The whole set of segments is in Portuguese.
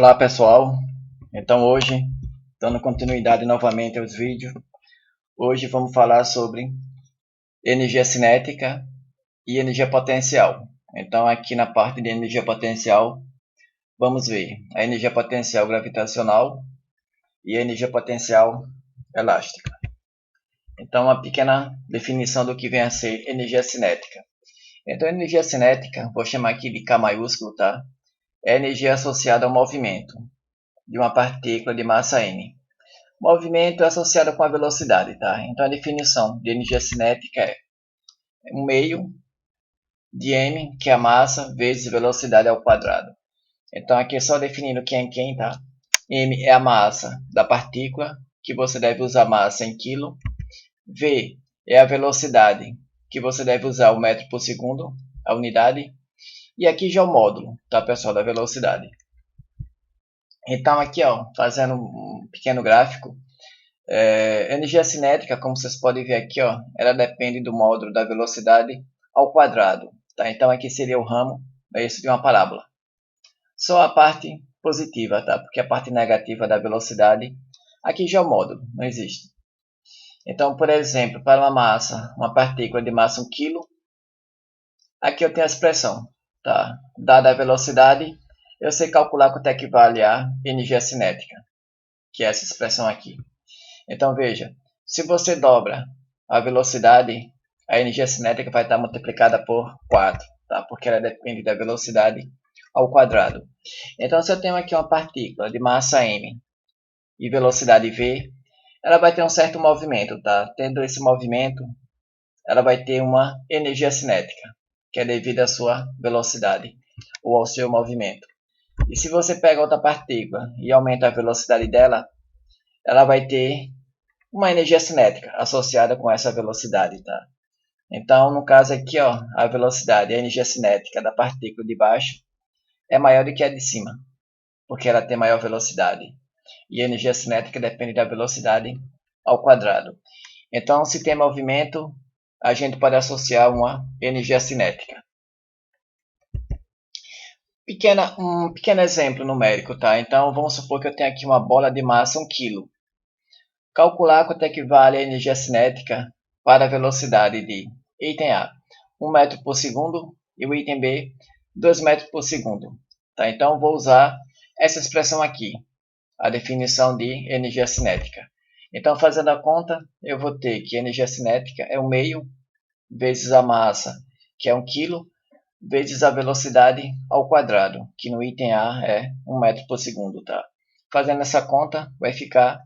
Olá pessoal, então hoje, dando continuidade novamente aos vídeos, hoje vamos falar sobre energia cinética e energia potencial. Então aqui na parte de energia potencial, vamos ver a energia potencial gravitacional e a energia potencial elástica. Então uma pequena definição do que vem a ser energia cinética. Então energia cinética, vou chamar aqui de K maiúsculo, tá? É energia associada ao movimento de uma partícula de massa m. Movimento é associado com a velocidade, tá? Então a definição de energia cinética é um meio de m, que é a massa, vezes velocidade ao quadrado. Então aqui é só definindo quem é quem, tá? M é a massa da partícula, que você deve usar massa em quilo. V é a velocidade, que você deve usar o metro por segundo, a unidade. E aqui já é o módulo, tá, pessoal, da velocidade. Então aqui, ó, fazendo um pequeno gráfico, energia cinética, como vocês podem ver aqui, ó, ela depende do módulo da velocidade ao quadrado. Tá? Então aqui seria o ramo de uma parábola. Só a parte positiva, tá? Porque a parte negativa da velocidade, aqui já é o módulo, não existe. Então, por exemplo, para uma massa, uma partícula de massa 1 kg, aqui eu tenho a expressão, tá? Dada a velocidade, eu sei calcular quanto é que vale a energia cinética, que é essa expressão aqui. Então veja, se você dobra a velocidade, a energia cinética vai estar multiplicada por 4, tá? Porque ela depende da velocidade ao quadrado. Então se eu tenho aqui uma partícula de massa m e velocidade v, ela vai ter um certo movimento, tá? Tendo esse movimento, ela vai ter uma energia cinética, que é devido à sua velocidade ou ao seu movimento. E se você pega outra partícula e aumenta a velocidade dela, ela vai ter uma energia cinética associada com essa velocidade, tá? Então, no caso aqui, ó, a velocidade, a energia cinética da partícula de baixo é maior do que a de cima, porque ela tem maior velocidade. E a energia cinética depende da velocidade ao quadrado. Então, se tem movimento, a gente pode associar uma energia cinética. Um pequeno exemplo numérico, tá? Então, vamos supor que eu tenho aqui uma bola de massa 1 kg. Calcular quanto é que vale a energia cinética para a velocidade de item A, 1 metro por segundo, e o item B, 2 metros por segundo. Tá? Então, vou usar essa expressão aqui, a definição de energia cinética. Então, fazendo a conta, eu vou ter que a energia cinética é o meio vezes a massa, que é 1 kg, vezes a velocidade ao quadrado, que no item A é 1 metro por segundo. Tá? Fazendo essa conta, vai ficar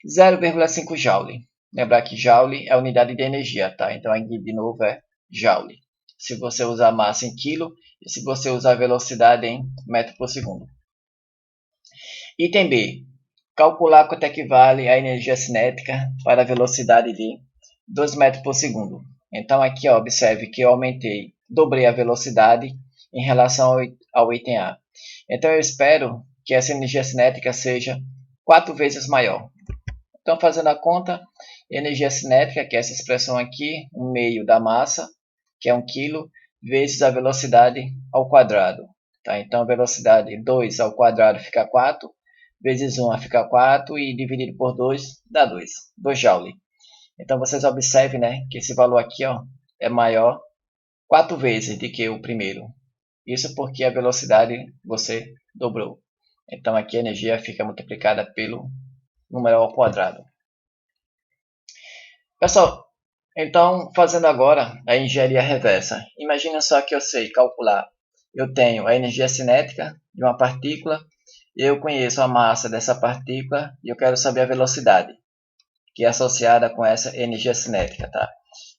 0,5 Joule. Lembrar que Joule é a unidade de energia, tá? Então aqui de novo é Joule. Se você usar a massa em quilo e se você usar a velocidade em metro por segundo. Item B. Calcular quanto equivale a energia cinética para a velocidade de 2 metros por segundo. Então aqui, ó, observe que eu dobrei a velocidade em relação ao item A. Então eu espero que essa energia cinética seja 4 vezes maior. Então, fazendo a conta, energia cinética, que é essa expressão aqui, 1 meio da massa, que é 1 kg, vezes a velocidade ao quadrado. Tá? Então, a velocidade 2 ao quadrado fica 4, vezes 1 fica 4, e dividido por 2 dá 2 Joule. Então, vocês observem, né, que esse valor aqui, ó, é maior 4 vezes do que o primeiro. Isso porque a velocidade você dobrou. Então, aqui a energia fica multiplicada pelo número ao quadrado. Pessoal, então fazendo agora a engenharia reversa. Imagina só que eu sei calcular. Eu tenho a energia cinética de uma partícula, eu conheço a massa dessa partícula e eu quero saber a velocidade, que é associada com essa energia cinética. Tá?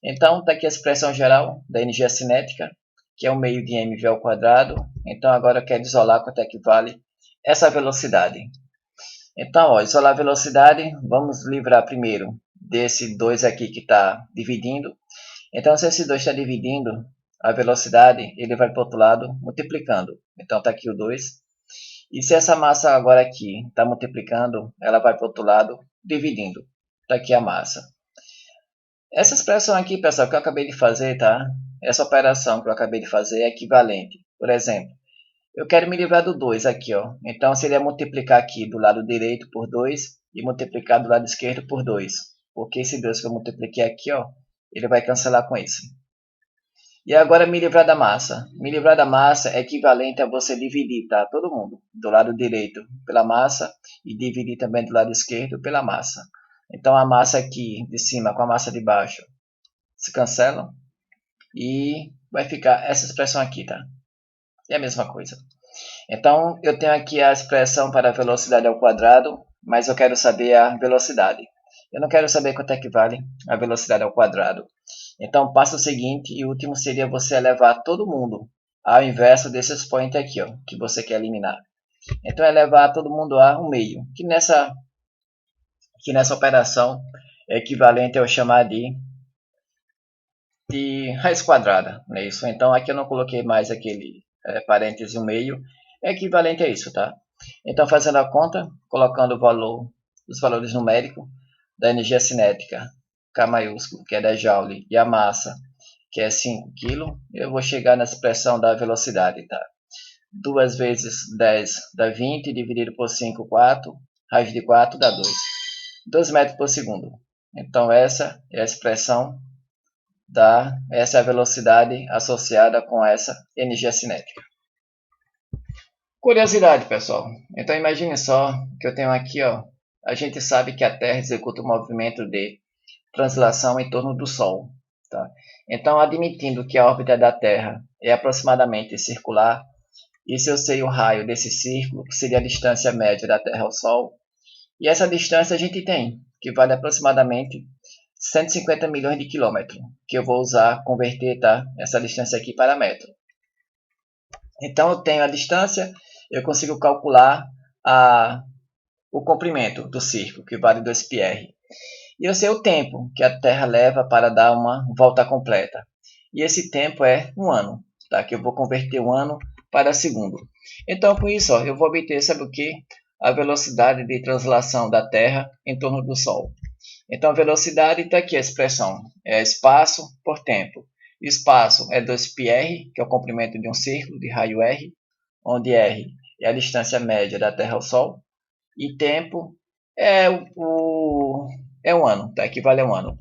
Então está aqui a expressão geral da energia cinética, que é o meio de mv ao quadrado. Então agora eu quero isolar quanto é que vale essa velocidade. Então, ó, isolar a velocidade, vamos livrar primeiro desse 2 aqui que está dividindo. Então, se esse 2 está dividindo a velocidade, ele vai para o outro lado multiplicando. Então, está aqui o 2. E se essa massa agora aqui está multiplicando, ela vai para o outro lado dividindo. Está aqui a massa. Essa expressão aqui, pessoal, que eu acabei de fazer, tá? Essa operação que eu acabei de fazer é equivalente. Por exemplo, Eu quero me livrar do 2 aqui, ó. Então seria multiplicar aqui do lado direito por 2 e multiplicar do lado esquerdo por 2. Porque esse 2 que eu multipliquei aqui, ó, ele vai cancelar com esse. E agora me livrar da massa. Me livrar da massa é equivalente a você dividir, tá? Todo mundo. Do lado direito pela massa e dividir também do lado esquerdo pela massa. Então a massa aqui de cima com a massa de baixo se cancelam. E vai ficar essa expressão aqui, tá? É a mesma coisa. Então eu tenho aqui a expressão para a velocidade ao quadrado, mas eu quero saber a velocidade. Eu não quero saber quanto é que vale a velocidade ao quadrado. Então, o passo seguinte e último seria você elevar todo mundo ao inverso desse expoente aqui, ó, que você quer eliminar. Então, elevar todo mundo a 1/2, que nessa operação é equivalente ao chamar de raiz quadrada. Não é isso? Então, aqui eu não coloquei mais aquele parêntese 1/2, é equivalente a isso, tá? Então, fazendo a conta, colocando os valores numéricos da energia cinética, K maiúsculo, que é 10 Joule, e a massa, que é 5 kg, eu vou chegar na expressão da velocidade, tá? 2 vezes 10 dá 20, dividido por 5, 4, raiz de 4 dá 2 metros por segundo. Então, essa é a expressão essa é a velocidade associada com essa energia cinética. Curiosidade, pessoal. Então, imagine só que eu tenho aqui, ó, a gente sabe que a Terra executa um movimento de translação em torno do Sol. Tá? Então, admitindo que a órbita da Terra é aproximadamente circular, e se eu sei o raio desse círculo, que seria a distância média da Terra ao Sol, e essa distância a gente tem, que vale aproximadamente 150 milhões de quilômetros, que eu vou usar, converter, tá? Essa distância aqui para metro. Então, eu tenho a distância, eu consigo calcular o comprimento do círculo, que vale 2πr. E eu sei o tempo que a Terra leva para dar uma volta completa. E esse tempo é 1 ano, tá? Que eu vou converter 1 ano para segundo. Então, com isso, ó, eu vou obter, sabe o que? A velocidade de translação da Terra em torno do Sol. Então, a velocidade está aqui a expressão. É espaço por tempo. Espaço é 2πr, que é o comprimento de um círculo de raio r, onde r é a distância média da Terra ao Sol. E tempo é 1 ano, tá? Equivale a 1 ano.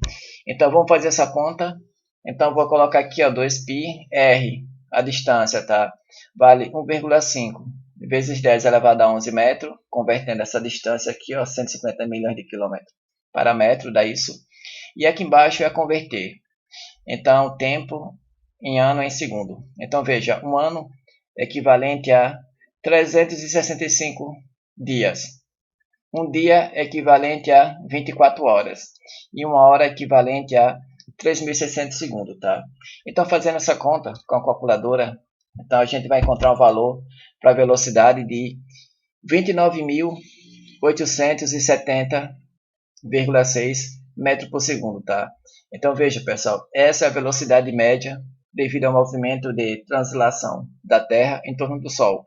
Então, vamos fazer essa conta. Então, vou colocar aqui, ó, 2πr, a distância, tá? Vale 1,5 vezes 10 elevado a 11 metros, convertendo essa distância aqui, ó, 150 milhões de quilômetros para metro, dá isso. E aqui embaixo é converter. Então, tempo em ano em segundo. Então, veja, 1 ano é equivalente a 365 dias. Um dia é equivalente a 24 horas. E 1 hora é equivalente a 3.600 segundos, tá? Então, fazendo essa conta com a calculadora, então a gente vai encontrar um valor para a velocidade de 29.870,6 metros por segundo, tá? Então, veja, pessoal, essa é a velocidade média devido ao movimento de translação da Terra em torno do Sol.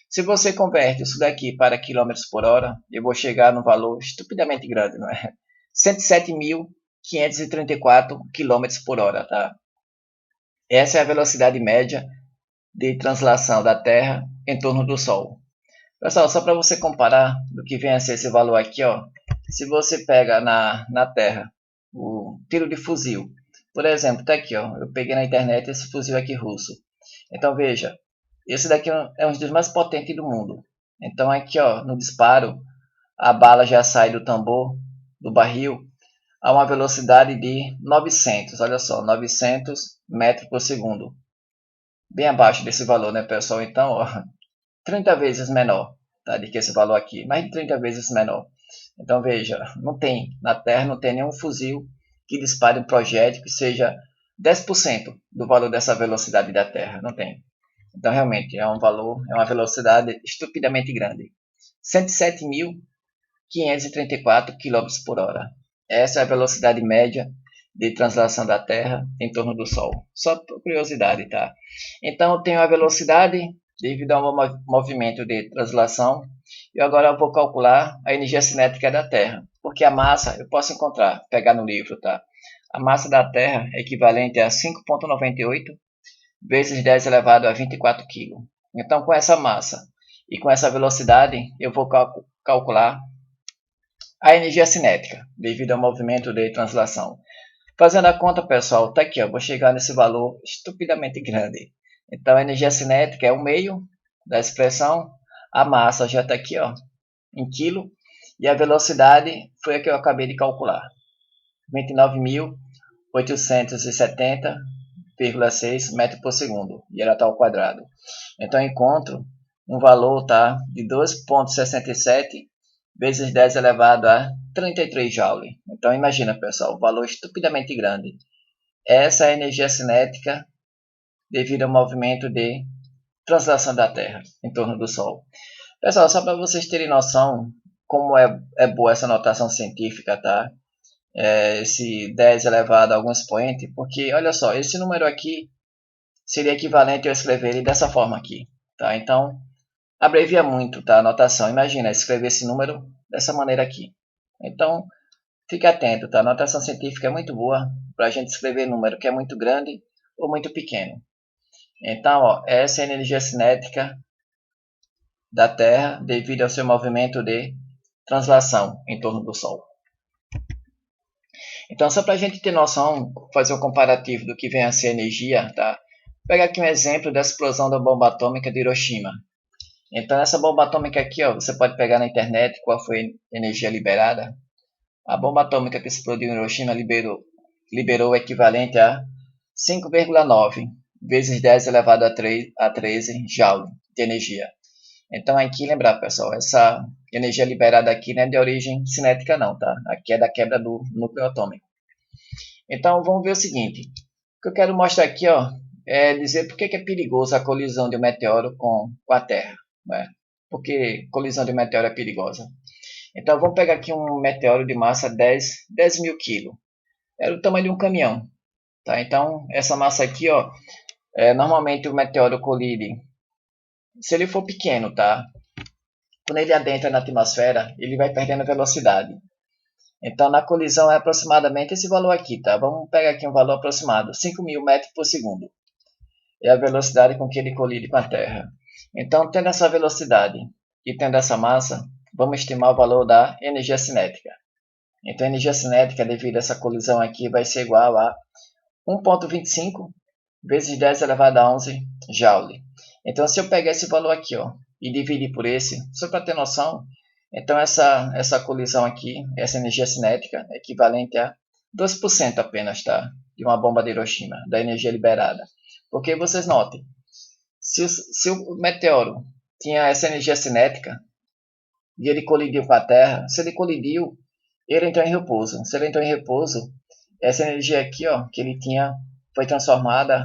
Se você converte isso daqui para quilômetros por hora, eu vou chegar num valor estupidamente grande, não é? 107.534 km por hora, tá? Essa é a velocidade média de translação da Terra em torno do Sol. Pessoal, só para você comparar do que vem a ser esse valor aqui, ó, se você pega na Terra o tiro de fuzil, por exemplo, tá aqui, ó, eu peguei na internet esse fuzil aqui russo. Então veja, esse daqui é um dos mais potentes do mundo. Então aqui, ó, no disparo, a bala já sai do tambor, do barril, a uma velocidade de 900, olha só, 900 metros por segundo. Bem abaixo desse valor, né, pessoal? Então, ó, 30 vezes menor, tá, do que esse valor aqui, mais de 30 vezes menor. Então veja, na Terra não tem nenhum fuzil que dispare um projétil que seja 10% do valor dessa velocidade da Terra, não tem. Então, realmente, é uma velocidade estupidamente grande. 107.534 km por hora. Essa é a velocidade média de translação da Terra em torno do Sol. Só por curiosidade, tá? Então, eu tenho a velocidade devido ao movimento de translação. E agora eu vou calcular a energia cinética da Terra. Porque a massa, eu posso pegar no livro, tá? A massa da Terra é equivalente a 5,98 vezes 10 elevado a 24 kg. Então, com essa massa e com essa velocidade, eu vou calcular a energia cinética, devido ao movimento de translação. Fazendo a conta, pessoal, tá aqui, ó, vou chegar nesse valor estupidamente grande. Então, a energia cinética é o meio da expressão, a massa já está aqui, ó, em quilo, e a velocidade foi a que eu acabei de calcular, 29.870,6 metros por segundo, e ela está ao quadrado. Então, eu encontro um valor, tá, de 2,67 vezes 10 elevado a 33 joule. Então, imagina, pessoal, um valor estupidamente grande. Essa é a energia cinética devido ao movimento de translação da Terra em torno do Sol. Pessoal, só para vocês terem noção como é boa essa notação científica, tá? Esse 10 elevado a algum expoente, porque, olha só, esse número aqui seria equivalente a eu escrever ele dessa forma aqui, tá? Então, abrevia muito, tá? A notação. Imagina, escrever esse número dessa maneira aqui. Então, fique atento, tá? A notação científica é muito boa para a gente escrever número que é muito grande ou muito pequeno. Então, ó, essa é a energia cinética da Terra devido ao seu movimento de translação em torno do Sol. Então, só para a gente ter noção, fazer um comparativo do que vem a ser energia, tá? Vou pegar aqui um exemplo da explosão da bomba atômica de Hiroshima. Então, essa bomba atômica aqui, ó, você pode pegar na internet qual foi a energia liberada. A bomba atômica que explodiu em Hiroshima liberou o equivalente a 5,9 vezes 10 elevado a 13 joule de energia. Então, aqui lembrar, pessoal, essa energia liberada aqui não é de origem cinética não, tá? Aqui é da quebra do núcleo atômico. Então, vamos ver o seguinte. O que eu quero mostrar aqui, ó, é dizer por que é perigoso a colisão de um meteoro com a Terra. Né? Por que colisão de meteoro é perigosa? Então, vamos pegar aqui um meteoro de massa 10 mil quilos. Era o tamanho de um caminhão. Tá? Então, essa massa aqui, ó, normalmente o meteoro colide, se ele for pequeno, tá? Quando ele adentra na atmosfera, ele vai perdendo velocidade. Então, na colisão é aproximadamente esse valor aqui, tá? Vamos pegar aqui um valor aproximado, 5.000 metros por segundo. É a velocidade com que ele colide com a Terra. Então, tendo essa velocidade e tendo essa massa, vamos estimar o valor da energia cinética. Então, a energia cinética, devido a essa colisão aqui, vai ser igual a 1,25 vezes 10 elevado a 11 joule. Então, se eu pegar esse valor aqui, ó, e dividir por esse, só para ter noção, então essa colisão aqui, essa energia cinética, é equivalente a 2% apenas, tá? De uma bomba de Hiroshima, da energia liberada. Porque vocês notem, se o meteoro tinha essa energia cinética e ele colidiu com a Terra, se ele colidiu, ele entrou em repouso. Se ele entrou em repouso, essa energia aqui, ó, que ele tinha, foi transformada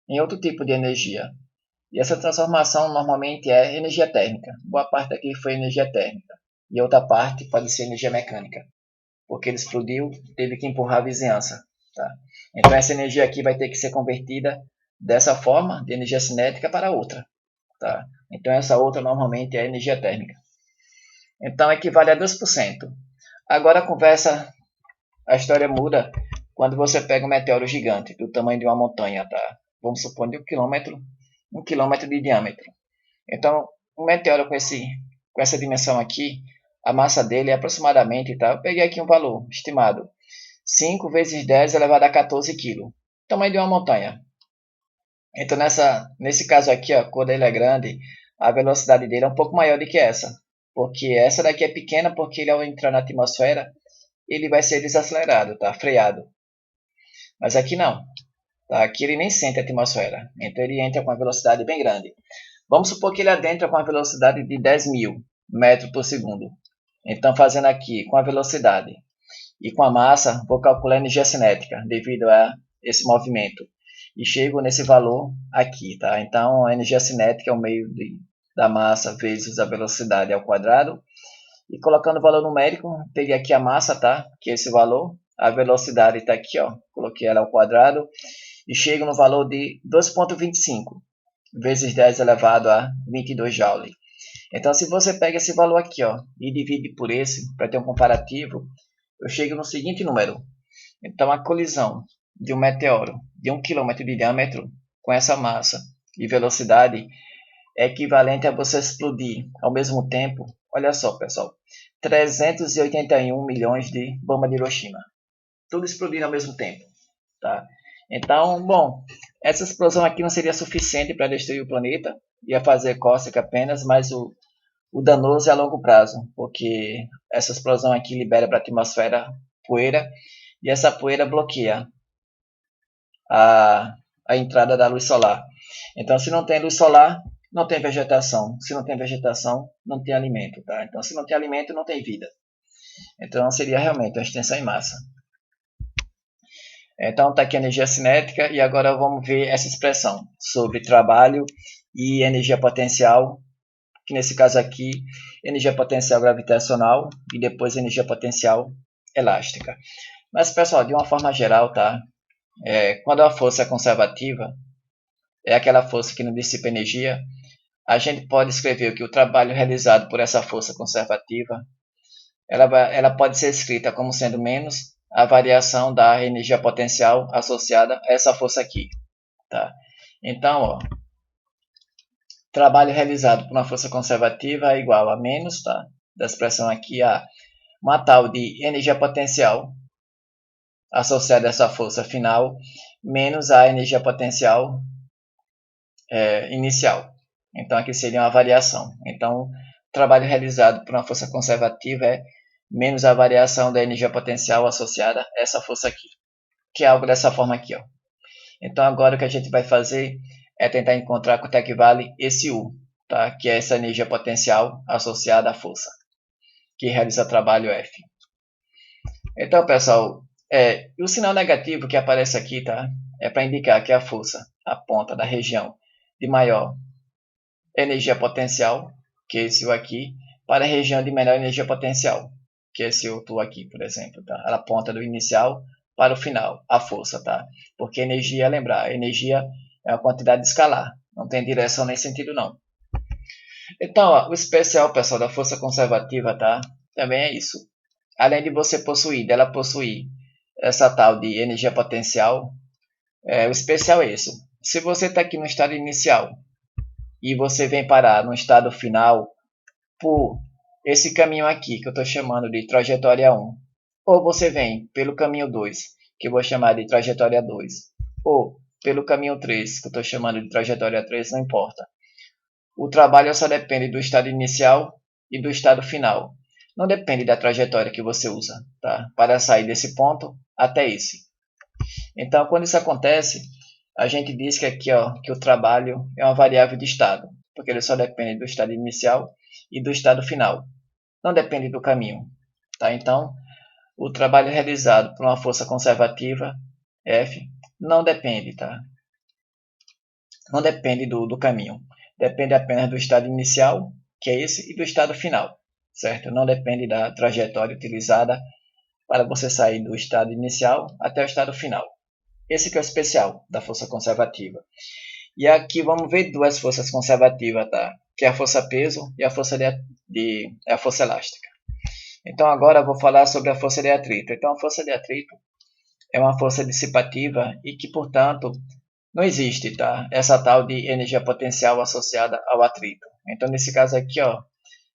em outro tipo de energia. E essa transformação normalmente é energia térmica. Boa parte aqui foi energia térmica. E outra parte pode ser energia mecânica. Porque ele explodiu, teve que empurrar a vizinhança. Tá? Então essa energia aqui vai ter que ser convertida dessa forma, de energia cinética, para outra. Tá? Então essa outra normalmente é energia térmica. Então equivale a 2%. Agora a história muda quando você pega um meteoro gigante, do tamanho de uma montanha. Tá? Vamos supor de 1 quilômetro de diâmetro. Então, um meteoro com essa dimensão aqui, a massa dele é aproximadamente, tá? Eu peguei aqui um valor estimado, 5 vezes 10 elevado a 14 kg, tamanho de uma montanha. Então, nesse caso aqui, ó, quando ele é grande, a velocidade dele é um pouco maior do que essa, porque essa daqui é pequena, porque ele ao entrar na atmosfera, ele vai ser desacelerado, tá? Freado. Mas aqui não. Tá? Aqui ele nem sente a atmosfera, então ele entra com uma velocidade bem grande. Vamos supor que ele adentra com a velocidade de 10.000 metros por segundo. Então, fazendo aqui com a velocidade e com a massa, vou calcular a energia cinética devido a esse movimento. E chego nesse valor aqui, tá? Então, a energia cinética é o meio da massa vezes a velocidade ao quadrado. E colocando o valor numérico, peguei aqui a massa, tá? Que é esse valor. A velocidade está aqui, ó. Coloquei ela ao quadrado. E chego no valor de 2,25 vezes 10 elevado a 22 joule. Então, se você pega esse valor aqui, ó, e divide por esse, para ter um comparativo, eu chego no seguinte número. Então, a colisão de um meteoro de 1 km de diâmetro com essa massa e velocidade é equivalente a você explodir ao mesmo tempo, olha só pessoal, 381 milhões de bombas de Hiroshima. Tudo explodindo ao mesmo tempo. Tá? Então, bom, essa explosão aqui não seria suficiente para destruir o planeta, ia fazer cócega apenas, mas o danoso é a longo prazo, porque essa explosão aqui libera para a atmosfera poeira, e essa poeira bloqueia a entrada da luz solar. Então, se não tem luz solar, não tem vegetação. Se não tem vegetação, não tem alimento. Tá? Então, se não tem alimento, não tem vida. Então, seria realmente uma extensão em massa. Então, está aqui a energia cinética, e agora vamos ver essa expressão sobre trabalho e energia potencial, que nesse caso aqui, energia potencial gravitacional e depois energia potencial elástica. Mas, pessoal, de uma forma geral, tá? Quando a força é conservativa, é aquela força que não dissipa energia, a gente pode escrever que o trabalho realizado por essa força conservativa, ela pode ser escrita como sendo menos a variação da energia potencial associada a essa força aqui. Tá? Então, ó, trabalho realizado por uma força conservativa é igual a menos, tá? Da expressão aqui, a uma tal de energia potencial associada a essa força final, menos a energia potencial inicial. Então, aqui seria uma variação. Então, o trabalho realizado por uma força conservativa é menos a variação da energia potencial associada a essa força aqui, que é algo dessa forma aqui. Ó. Então, agora o que a gente vai fazer é tentar encontrar quanto é que vale esse U, tá? Que é essa energia potencial associada à força, que realiza trabalho F. Então, pessoal, o sinal negativo que aparece aqui, tá? É para indicar que a força aponta da região de maior energia potencial, que é esse U aqui, para a região de menor energia potencial, que é esse outro aqui, por exemplo. Tá? Ela aponta do inicial para o final, a força. Tá? Porque energia, lembrar, a energia é uma quantidade escalar, não tem direção nem sentido não. Então, ó, o especial, pessoal, da força conservativa, tá? Também é isso. Além de você dela possuir essa tal de energia potencial, o especial é isso. Se você está aqui no estado inicial e você vem parar no estado final por esse caminho aqui, que eu estou chamando de trajetória 1, ou você vem pelo caminho 2, que eu vou chamar de trajetória 2, ou pelo caminho 3, que eu estou chamando de trajetória 3, não importa. O trabalho só depende do estado inicial e do estado final. Não depende da trajetória que você usa, tá? Para sair desse ponto até esse. Então, quando isso acontece, a gente diz que aqui, ó, que o trabalho é uma variável de estado, porque ele só depende do estado inicial e do estado final. Não depende do caminho. Tá? Então, o trabalho realizado por uma força conservativa, F, não depende. Tá? Não depende do caminho. Depende apenas do estado inicial, que é esse, e do estado final. Certo? Não depende da trajetória utilizada para você sair do estado inicial até o estado final. Esse que é o especial da força conservativa. E aqui vamos ver duas forças conservativas, tá? Que é a força peso e a força a força elástica. Então agora eu vou falar sobre a força de atrito. Então a força de atrito é uma força dissipativa e que, portanto, não existe, tá? Essa tal de energia potencial associada ao atrito. Então nesse caso aqui, ó,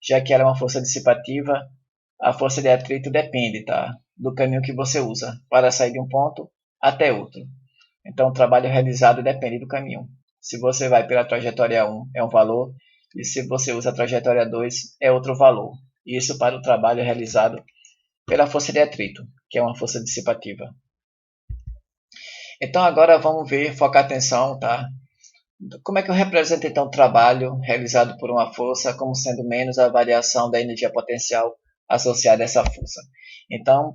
já que ela é uma força dissipativa, a força de atrito depende, tá? Do caminho que você usa para sair de um ponto até outro. Então o trabalho realizado depende do caminho. Se você vai pela trajetória 1 é um valor, e se você usa a trajetória 2 é outro valor. Isso para o trabalho realizado pela força de atrito, que é uma força dissipativa. Então agora vamos ver, focar atenção, tá? Como é que eu represento então o trabalho realizado por uma força como sendo menos a variação da energia potencial associada a essa força? Então,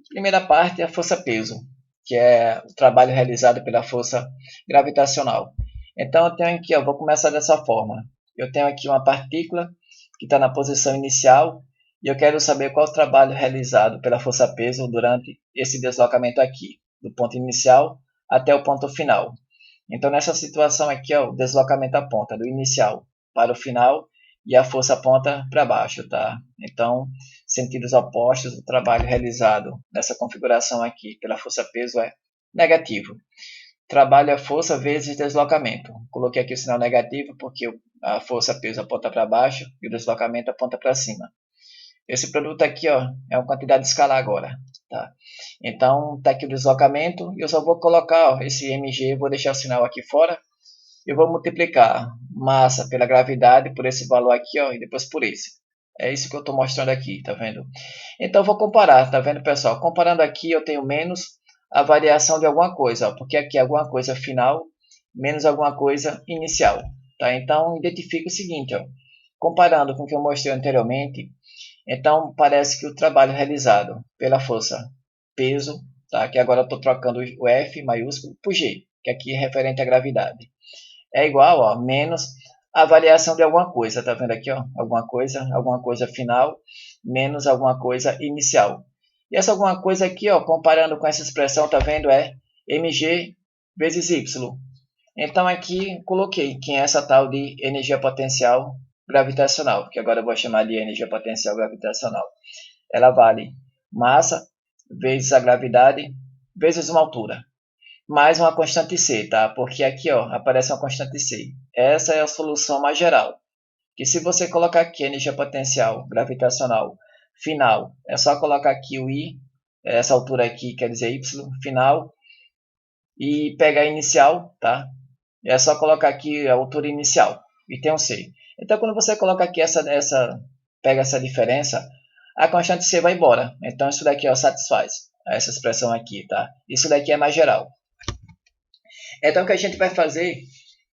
primeira parte é a força peso, que é o trabalho realizado pela força gravitacional. Então eu tenho aqui, eu vou começar dessa forma. Eu tenho aqui uma partícula que está na posição inicial e eu quero saber qual o trabalho realizado pela força peso durante esse deslocamento aqui, do ponto inicial até o ponto final. Então nessa situação aqui, ó, o deslocamento aponta do inicial para o final e a força aponta para baixo, tá? Então, sentidos opostos, o trabalho realizado nessa configuração aqui pela força peso é negativo. trabalho é força vezes deslocamento. Coloquei aqui o sinal negativo porque a força peso aponta para baixo e o deslocamento aponta para cima. Esse produto aqui, ó, é uma quantidade escalar agora, tá? Então, está aqui o deslocamento e eu só vou colocar ó, esse mg, vou deixar o sinal aqui fora. Eu vou multiplicar massa pela gravidade por esse valor aqui, ó, e depois por esse. É isso que eu estou mostrando aqui, tá vendo? Então, eu vou comparar, tá vendo, pessoal? Comparando aqui, eu tenho menos a variação de alguma coisa, ó, porque aqui é alguma coisa final menos alguma coisa inicial, tá? Então, identifique o seguinte, ó, comparando com o que eu mostrei anteriormente, então, parece que o trabalho realizado pela força peso, tá? Que agora eu estou trocando o F maiúsculo por G, que aqui é referente à gravidade, é igual a menos a variação de alguma coisa, tá vendo aqui, ó? Alguma coisa final, menos alguma coisa inicial. E essa alguma coisa aqui, ó, comparando com essa expressão, tá vendo? É mg vezes y. Então aqui coloquei que é essa tal de energia potencial gravitacional, que agora eu vou chamar de energia potencial gravitacional. Ela vale massa vezes a gravidade vezes uma altura, mais uma constante C, tá? Porque aqui ó, aparece uma constante C. Essa é a solução mais geral. Que se você colocar aqui a energia potencial gravitacional final, é só colocar aqui o I, essa altura aqui quer dizer Y, final, e pegar a inicial, tá? É só colocar aqui a altura inicial e tem um C. Então, quando você coloca aqui pega essa diferença, a constante C vai embora. Então, isso daqui ó, satisfaz essa expressão aqui, tá? Isso daqui é mais geral. Então, o que a gente vai fazer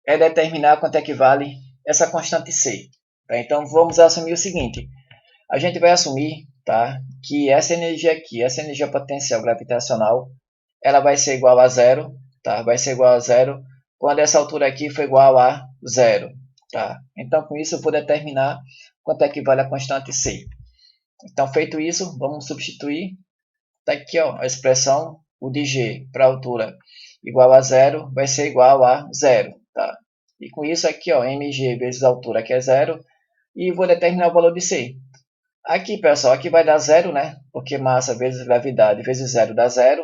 é determinar quanto é que vale essa constante C. Tá? Então, vamos assumir o seguinte. A gente vai assumir, tá, que essa energia aqui, essa energia potencial gravitacional, ela vai ser igual a zero, tá? Vai ser igual a zero quando essa altura aqui for igual a zero, tá? Então, com isso, eu vou determinar quanto é que vale a constante C. Então, feito isso, vamos substituir. Está aqui ó, a expressão, o de G para a altura igual a zero, vai ser igual a zero, tá? E com isso aqui, ó, mg vezes a altura, que é zero, e vou determinar o valor de C. Aqui, pessoal, aqui vai dar zero, né? Porque massa vezes gravidade vezes zero dá zero.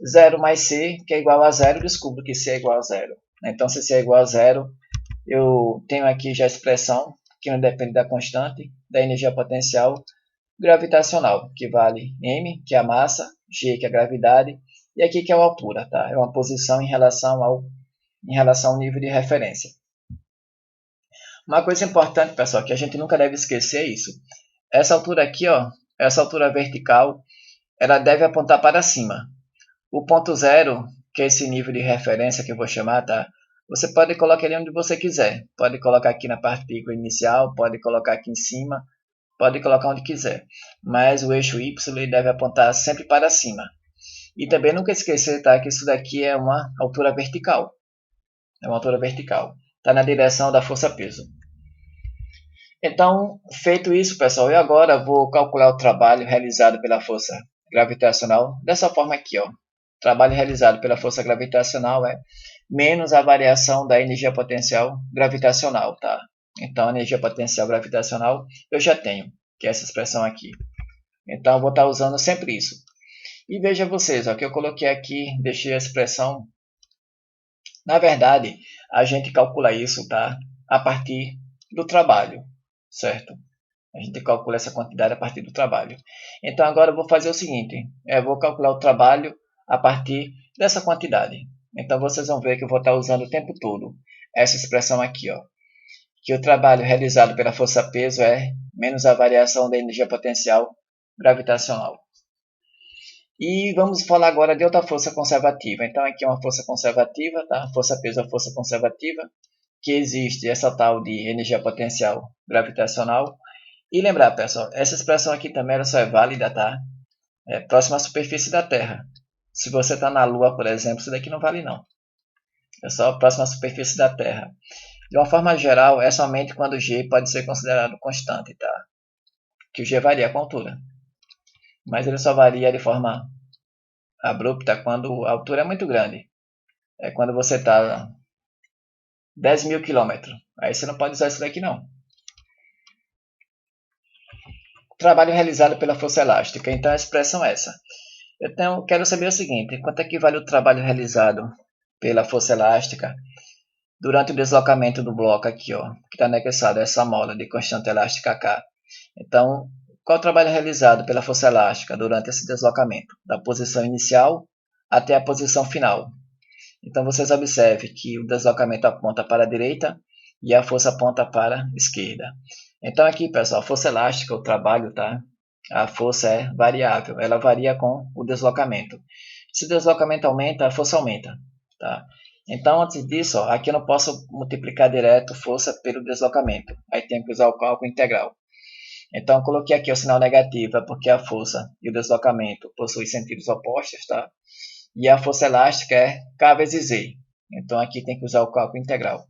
0 mais C, que é igual a zero, descubro que C é igual a zero. Então, se C é igual a zero, eu tenho aqui já a expressão, que não depende da constante, da energia potencial gravitacional, que vale m, que é a massa, g, que é a gravidade, e aqui que é a altura, tá? É uma posição em relação ao nível de referência. Uma coisa importante, pessoal, que a gente nunca deve esquecer é isso. Essa altura aqui, ó, essa altura vertical, ela deve apontar para cima. O ponto zero, que é esse nível de referência que eu vou chamar, tá? Você pode colocar ele onde você quiser. Pode colocar aqui na partícula inicial, pode colocar aqui em cima, pode colocar onde quiser. Mas o eixo Y ele deve apontar sempre para cima. E também nunca esquecer, tá, que isso daqui é uma altura vertical. É uma altura vertical. Está na direção da força-peso. Então, feito isso, pessoal, eu agora vou calcular o trabalho realizado pela força gravitacional dessa forma aqui, ó. O trabalho realizado pela força gravitacional é menos a variação da energia potencial gravitacional, tá? Então, a energia potencial gravitacional eu já tenho, que é essa expressão aqui. Então, eu vou estar usando sempre isso. E veja vocês, ó, que eu coloquei aqui, deixei a expressão. Na verdade, a gente calcula isso, tá? A partir do trabalho, certo? A gente calcula essa quantidade a partir do trabalho. Então, agora eu vou fazer o seguinte. Eu vou calcular o trabalho a partir dessa quantidade. Então, vocês vão ver que eu vou estar usando o tempo todo essa expressão aqui, ó, que o trabalho realizado pela força-peso é menos a variação da energia potencial gravitacional. E vamos falar agora de outra força conservativa. Então, aqui é uma força conservativa, tá? Força-peso é a força conservativa, que existe essa tal de energia potencial gravitacional. E lembrar, pessoal, essa expressão aqui também ela só é válida, tá? Próxima à superfície da Terra. Se você está na Lua, por exemplo, isso daqui não vale não. É só próxima à superfície da Terra. De uma forma geral, é somente quando o G pode ser considerado constante, tá? Que o G varia com a altura. Mas ele só varia de forma abrupta quando a altura é muito grande. É quando você está 10.000 km. Aí você não pode usar isso daqui não. Trabalho realizado pela força elástica. Então a expressão é essa. Então, quero saber o seguinte, quanto é que vale o trabalho realizado pela força elástica durante o deslocamento do bloco aqui, ó, que está anexado a essa mola de constante elástica K. Então, qual o trabalho realizado pela força elástica durante esse deslocamento? Da posição inicial até a posição final. Então, vocês observem que o deslocamento aponta para a direita e a força aponta para a esquerda. Então, aqui, pessoal, a força elástica, o trabalho, tá? A força é variável, ela varia com o deslocamento. Se o deslocamento aumenta, a força aumenta, tá? Então, antes disso, ó, aqui eu não posso multiplicar direto força pelo deslocamento. Aí tem que usar o cálculo integral. Então, eu coloquei aqui o sinal negativo, é porque a força e o deslocamento possuem sentidos opostos, tá? E a força elástica é K vezes Z. Então, aqui tem que usar o cálculo integral.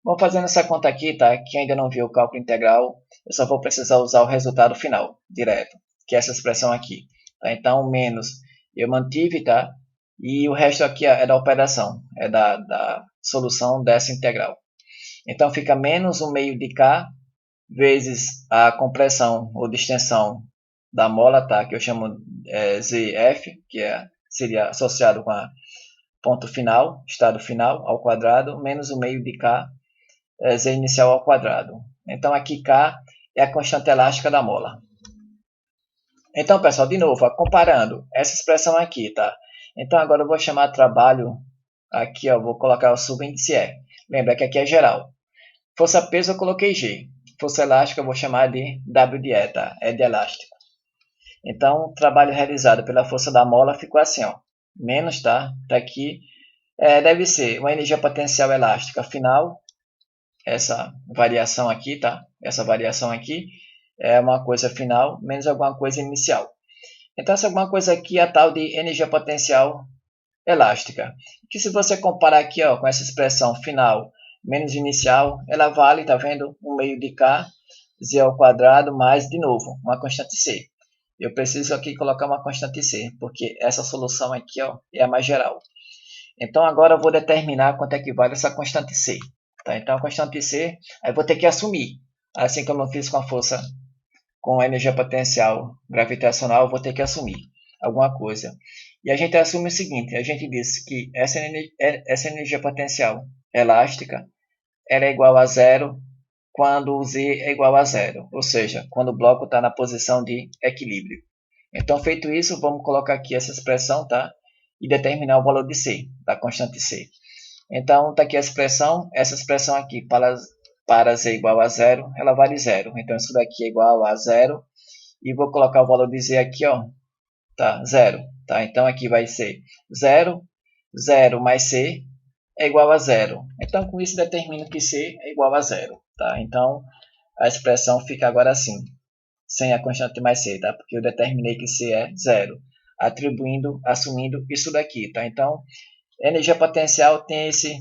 Bom, fazendo essa conta aqui, tá? Quem ainda não viu o cálculo integral, eu só vou precisar usar o resultado final, direto, que é essa expressão aqui. Tá? Então, menos eu mantive, tá? E o resto aqui é da operação, é da solução dessa integral. Então, fica menos 1 meio de K vezes a compressão ou distensão da mola, tá? Que eu chamo ZF, que seria associado com a ponto final, estado final ao quadrado, menos 1 meio de K Z inicial ao quadrado. Então, aqui K é a constante elástica da mola. Então, pessoal, de novo, ó, comparando essa expressão aqui, tá? Então, agora eu vou chamar trabalho, aqui, ó, vou colocar o subíndice E. Lembra que aqui é geral. Força peso eu coloquei G. Força elástica eu vou chamar de W de E, tá? É de elástico. Então, o trabalho realizado pela força da mola ficou assim, ó. Menos, tá? Tá aqui. Deve ser uma energia potencial elástica final. Essa variação aqui, tá? Essa variação aqui é uma coisa final menos alguma coisa inicial. Então, essa alguma coisa aqui é a tal de energia potencial elástica. Que se você comparar aqui, ó, com essa expressão final menos inicial, ela vale, tá vendo? 1 meio de K, Z ao quadrado, mais, de novo, uma constante C. Eu preciso aqui colocar uma constante C, porque essa solução aqui, ó, é a mais geral. Então, agora eu vou determinar quanto é que vale essa constante C. Tá? Então, a constante C, aí vou ter que assumir. Assim como eu fiz com a força, com a energia potencial gravitacional, eu vou ter que assumir alguma coisa. E a gente assume o seguinte, a gente diz que essa energia potencial elástica ela é igual a zero quando o Z é igual a zero, ou seja, quando o bloco está na posição de equilíbrio. Então, feito isso, vamos colocar aqui essa expressão, tá? E determinar o valor de C, da constante C. Então, está aqui a expressão, essa expressão aqui, para Z igual a zero, ela vale zero. Então, isso daqui é igual a zero. E vou colocar o valor de Z aqui, ó, tá, zero. Tá? Então, aqui vai ser zero, zero mais C é igual a zero. Então, com isso, determino que C é igual a zero. Tá? Então, a expressão fica agora assim, sem a constante mais C, tá? Porque eu determinei que C é zero, assumindo isso daqui. Tá? Então, energia potencial tem esse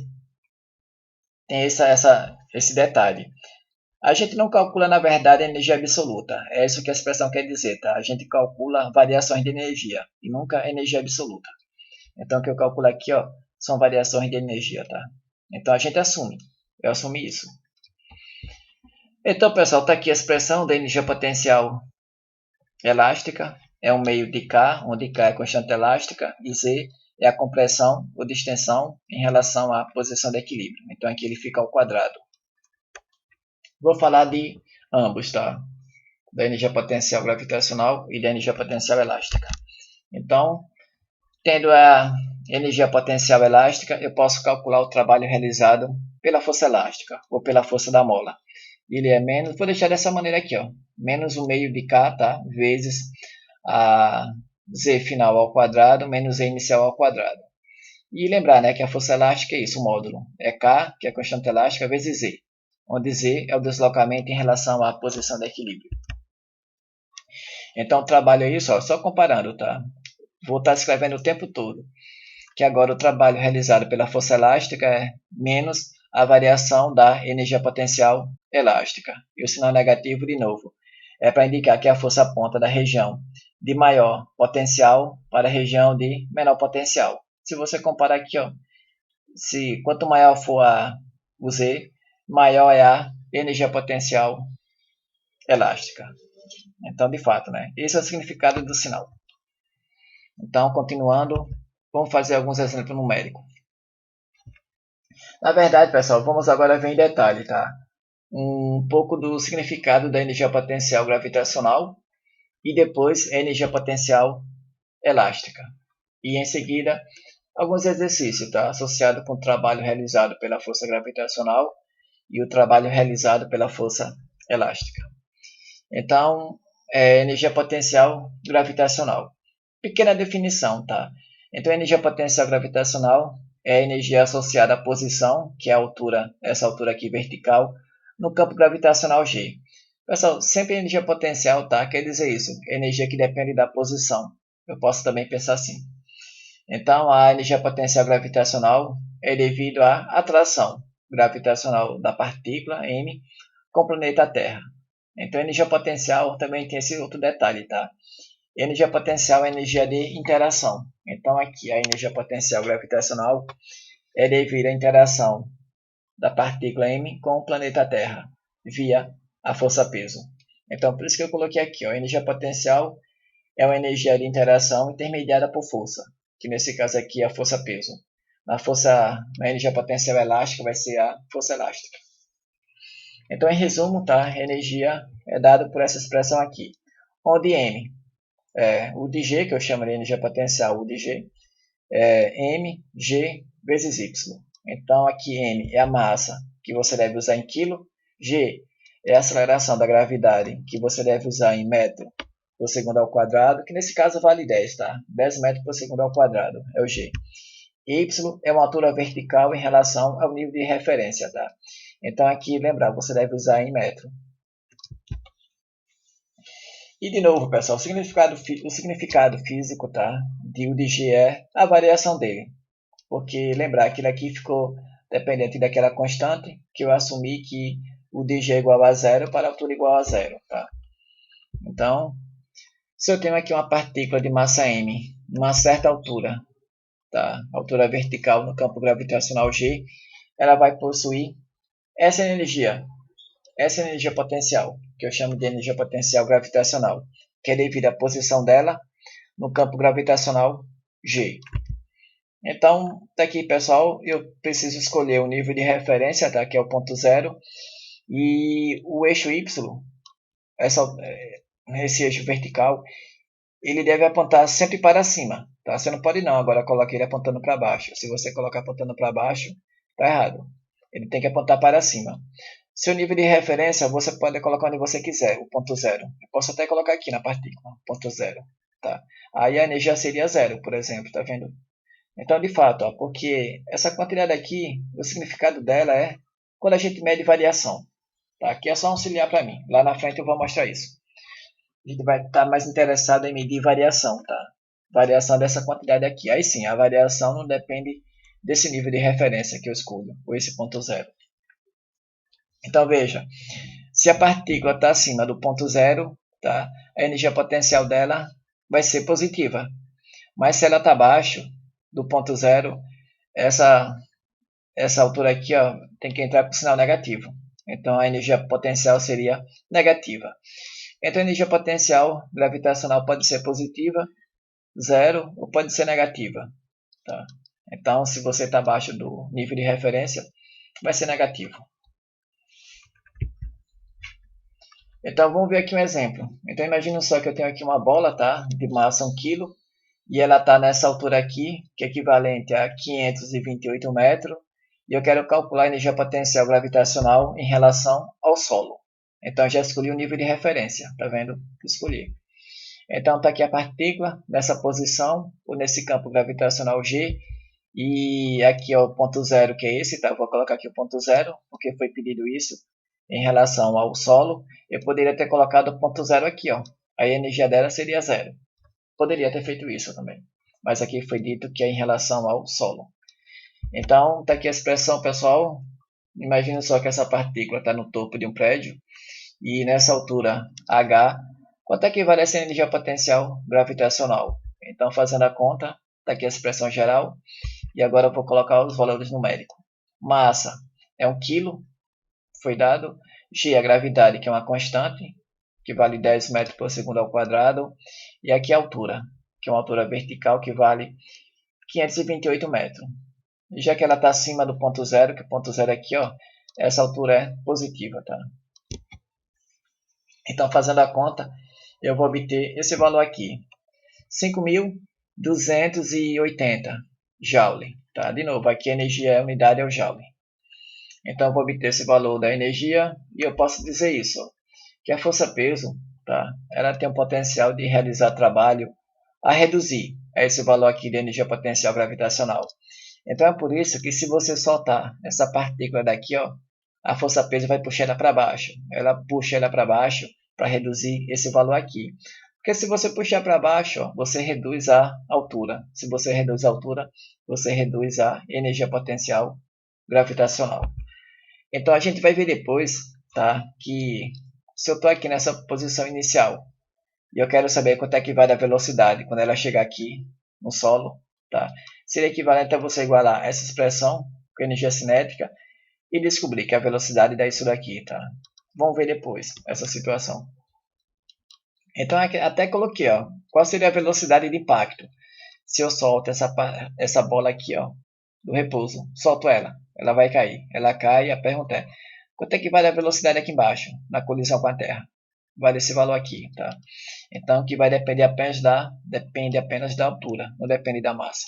detalhe. A gente não calcula, na verdade, a energia absoluta. É isso que a expressão quer dizer, tá? A gente calcula variações de energia e nunca energia absoluta. Então, o que eu calculo aqui, ó, são variações de energia, tá? Então, a gente assume. Eu assumi isso. Então, pessoal, está aqui a expressão da energia potencial elástica. É um meio de K, onde K é a constante elástica e Z é a compressão ou distensão em relação à posição de equilíbrio. Então, aqui ele fica ao quadrado. Vou falar de ambos, tá? Da energia potencial gravitacional e da energia potencial elástica. Então, tendo a energia potencial elástica, eu posso calcular o trabalho realizado pela força elástica ou pela força da mola. Ele é menos, vou deixar dessa maneira aqui, ó, menos 1 meio de K, tá? Vezes a Z final ao quadrado menos Z inicial ao quadrado. E lembrar, né, que a força elástica é isso, o módulo. É K, que é a constante elástica, vezes Z, onde Z é o deslocamento em relação à posição de equilíbrio. Então, o trabalho é isso, ó, só comparando, tá? Vou estar escrevendo o tempo todo. Que agora o trabalho realizado pela força elástica é menos a variação da energia potencial elástica. E o sinal negativo, de novo, é para indicar que a força aponta da região de maior potencial para a região de menor potencial. Se você comparar aqui, ó, quanto maior for o Z, maior é a energia potencial elástica. Então, de fato, né? Esse é o significado do sinal. Então, continuando, vamos fazer alguns exemplos numéricos. Na verdade, pessoal, vamos agora ver em detalhe, tá? Um pouco do significado da energia potencial gravitacional e depois a energia potencial elástica. E em seguida, alguns exercícios, tá? Associados com o trabalho realizado pela força gravitacional e o trabalho realizado pela força elástica. Então, energia potencial gravitacional. Pequena definição, tá? Então, a energia potencial gravitacional é a energia associada à posição, que é a altura, essa altura aqui vertical, no campo gravitacional G. Pessoal, sempre energia potencial, tá? Quer dizer isso, energia que depende da posição. Eu posso também pensar assim. Então, a energia potencial gravitacional é devido à atração gravitacional da partícula M com o planeta Terra. Então, a energia potencial também tem esse outro detalhe, tá? Energia potencial é energia de interação. Então, aqui a energia potencial gravitacional é devido à interação da partícula M com o planeta Terra, via a força-peso. Então, por isso que eu coloquei aqui, ó, a energia potencial é uma energia de interação intermediada por força, que nesse caso aqui é a força-peso. Na energia potencial elástica vai ser a força elástica. Então, em resumo, tá? A energia é dada por essa expressão aqui, onde M o de G, que eu chamo de energia potencial, o de G, é mg vezes y. Então, aqui M é a massa que você deve usar em quilo, G é a aceleração da gravidade que você deve usar em metro por segundo ao quadrado, que nesse caso vale 10, tá? 10 metros por segundo ao quadrado, é o G. Y é uma altura vertical em relação ao nível de referência, tá? Então, aqui, lembrar, você deve usar em metro. E de novo, pessoal, o significado físico, tá? De U de G é a variação dele. Porque lembrar, aquilo aqui ficou dependente daquela constante que eu assumi que o dg é igual a zero para a altura igual a zero, tá? Então, se eu tenho aqui uma partícula de massa m, numa certa altura, tá? Altura vertical no campo gravitacional G, ela vai possuir essa energia potencial, que eu chamo de energia potencial gravitacional, que é devido à posição dela no campo gravitacional G. Então, tá aqui, pessoal, eu preciso escolher o nível de referência, tá? Que é o ponto zero, e o eixo Y, esse eixo vertical, ele deve apontar sempre para cima, tá? Você não pode não agora colocar ele apontando para baixo. Se você colocar apontando para baixo, tá errado. Ele tem que apontar para cima. Seu nível de referência, você pode colocar onde você quiser, o ponto zero. Eu posso até colocar aqui na partícula, ponto zero, tá? Aí a energia seria zero, por exemplo, tá vendo? Então, de fato, ó, porque essa quantidade aqui, o significado dela é quando a gente mede variação. Tá? Aqui é só auxiliar para mim. Lá na frente eu vou mostrar isso. A gente vai estar mais interessado em medir variação, tá? Variação dessa quantidade aqui. Aí sim, a variação não depende desse nível de referência que eu escolho, ou esse ponto zero. Então, veja, se a partícula está acima do ponto zero, tá? A energia potencial dela vai ser positiva. Mas se ela está abaixo do ponto zero, essa altura aqui, ó, tem que entrar com sinal negativo. Então, a energia potencial seria negativa. Então, a energia potencial gravitacional pode ser positiva, zero, ou pode ser negativa. Tá? Então, se você está abaixo do nível de referência, vai ser negativo. Então, vamos ver aqui um exemplo. Então, imagina só que eu tenho aqui uma bola, tá? De massa 1 kg, e ela está nessa altura aqui, que é equivalente a 528 metros, e eu quero calcular a energia potencial gravitacional em relação ao solo. Então, eu já escolhi o nível de referência, tá vendo? Escolhi. Então, está aqui a partícula nessa posição, ou nesse campo gravitacional G, e aqui é o ponto zero, que é esse, tá? Eu vou colocar aqui o ponto zero, porque foi pedido isso em relação ao solo. Eu poderia ter colocado o ponto zero aqui, ó. Aí a energia dela seria zero. Poderia ter feito isso também, mas aqui foi dito que é em relação ao solo. Então, está aqui a expressão, pessoal. Imagina só que essa partícula está no topo de um prédio e nessa altura H, quanto é que vale essa energia potencial gravitacional? Então, fazendo a conta, está aqui a expressão geral e agora eu vou colocar os valores numéricos. Massa é 1 kg, foi dado. G é a gravidade, que é uma constante, que vale 10 metros por segundo ao quadrado. E aqui a altura, que é uma altura vertical, que vale 528 metros. E já que ela está acima do ponto zero, que o ponto zero aqui, ó, essa altura é positiva, tá? Então, fazendo a conta, eu vou obter esse valor aqui, 5.280 Joule, tá? De novo, aqui a energia, a unidade é o Joule. Então, eu vou obter esse valor da energia e eu posso dizer isso, ó, que a força-peso, tá? Ela tem um potencial de realizar trabalho a reduzir esse valor aqui de energia potencial gravitacional. Então, é por isso que se você soltar essa partícula daqui, ó, a força-peso vai puxar ela para baixo. Ela puxa ela para baixo para reduzir esse valor aqui. Porque se você puxar para baixo, ó, você reduz a altura. Se você reduz a altura, você reduz a energia potencial gravitacional. Então, a gente vai ver depois, tá, que se eu estou aqui nessa posição inicial e eu quero saber quanto é que vai da velocidade quando ela chegar aqui no solo, tá, seria equivalente a você igualar essa expressão com energia cinética e descobrir que a velocidade dá isso daqui, tá? Vamos ver depois essa situação. Então, até coloquei, ó, qual seria a velocidade de impacto se eu solto essa bola aqui, ó, do repouso. Solto ela, ela vai cair. Ela cai e a pergunta é, quanto é que vale a velocidade aqui embaixo, na colisão com a Terra? Vale esse valor aqui, tá? Então, que vai depende apenas da altura, não depende da massa.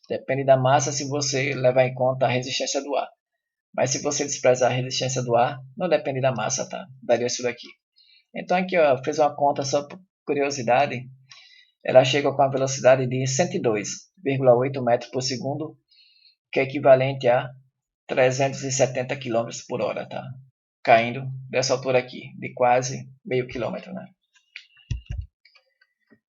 Depende da massa se você levar em conta a resistência do ar. Mas se você desprezar a resistência do ar, não depende da massa, tá? Daria isso daqui. Então aqui, ó, fez uma conta só por curiosidade. Ela chega com a velocidade de 102,8 metros por segundo, que é equivalente a 370 km por hora, tá? Caindo dessa altura aqui, de quase meio quilômetro, né?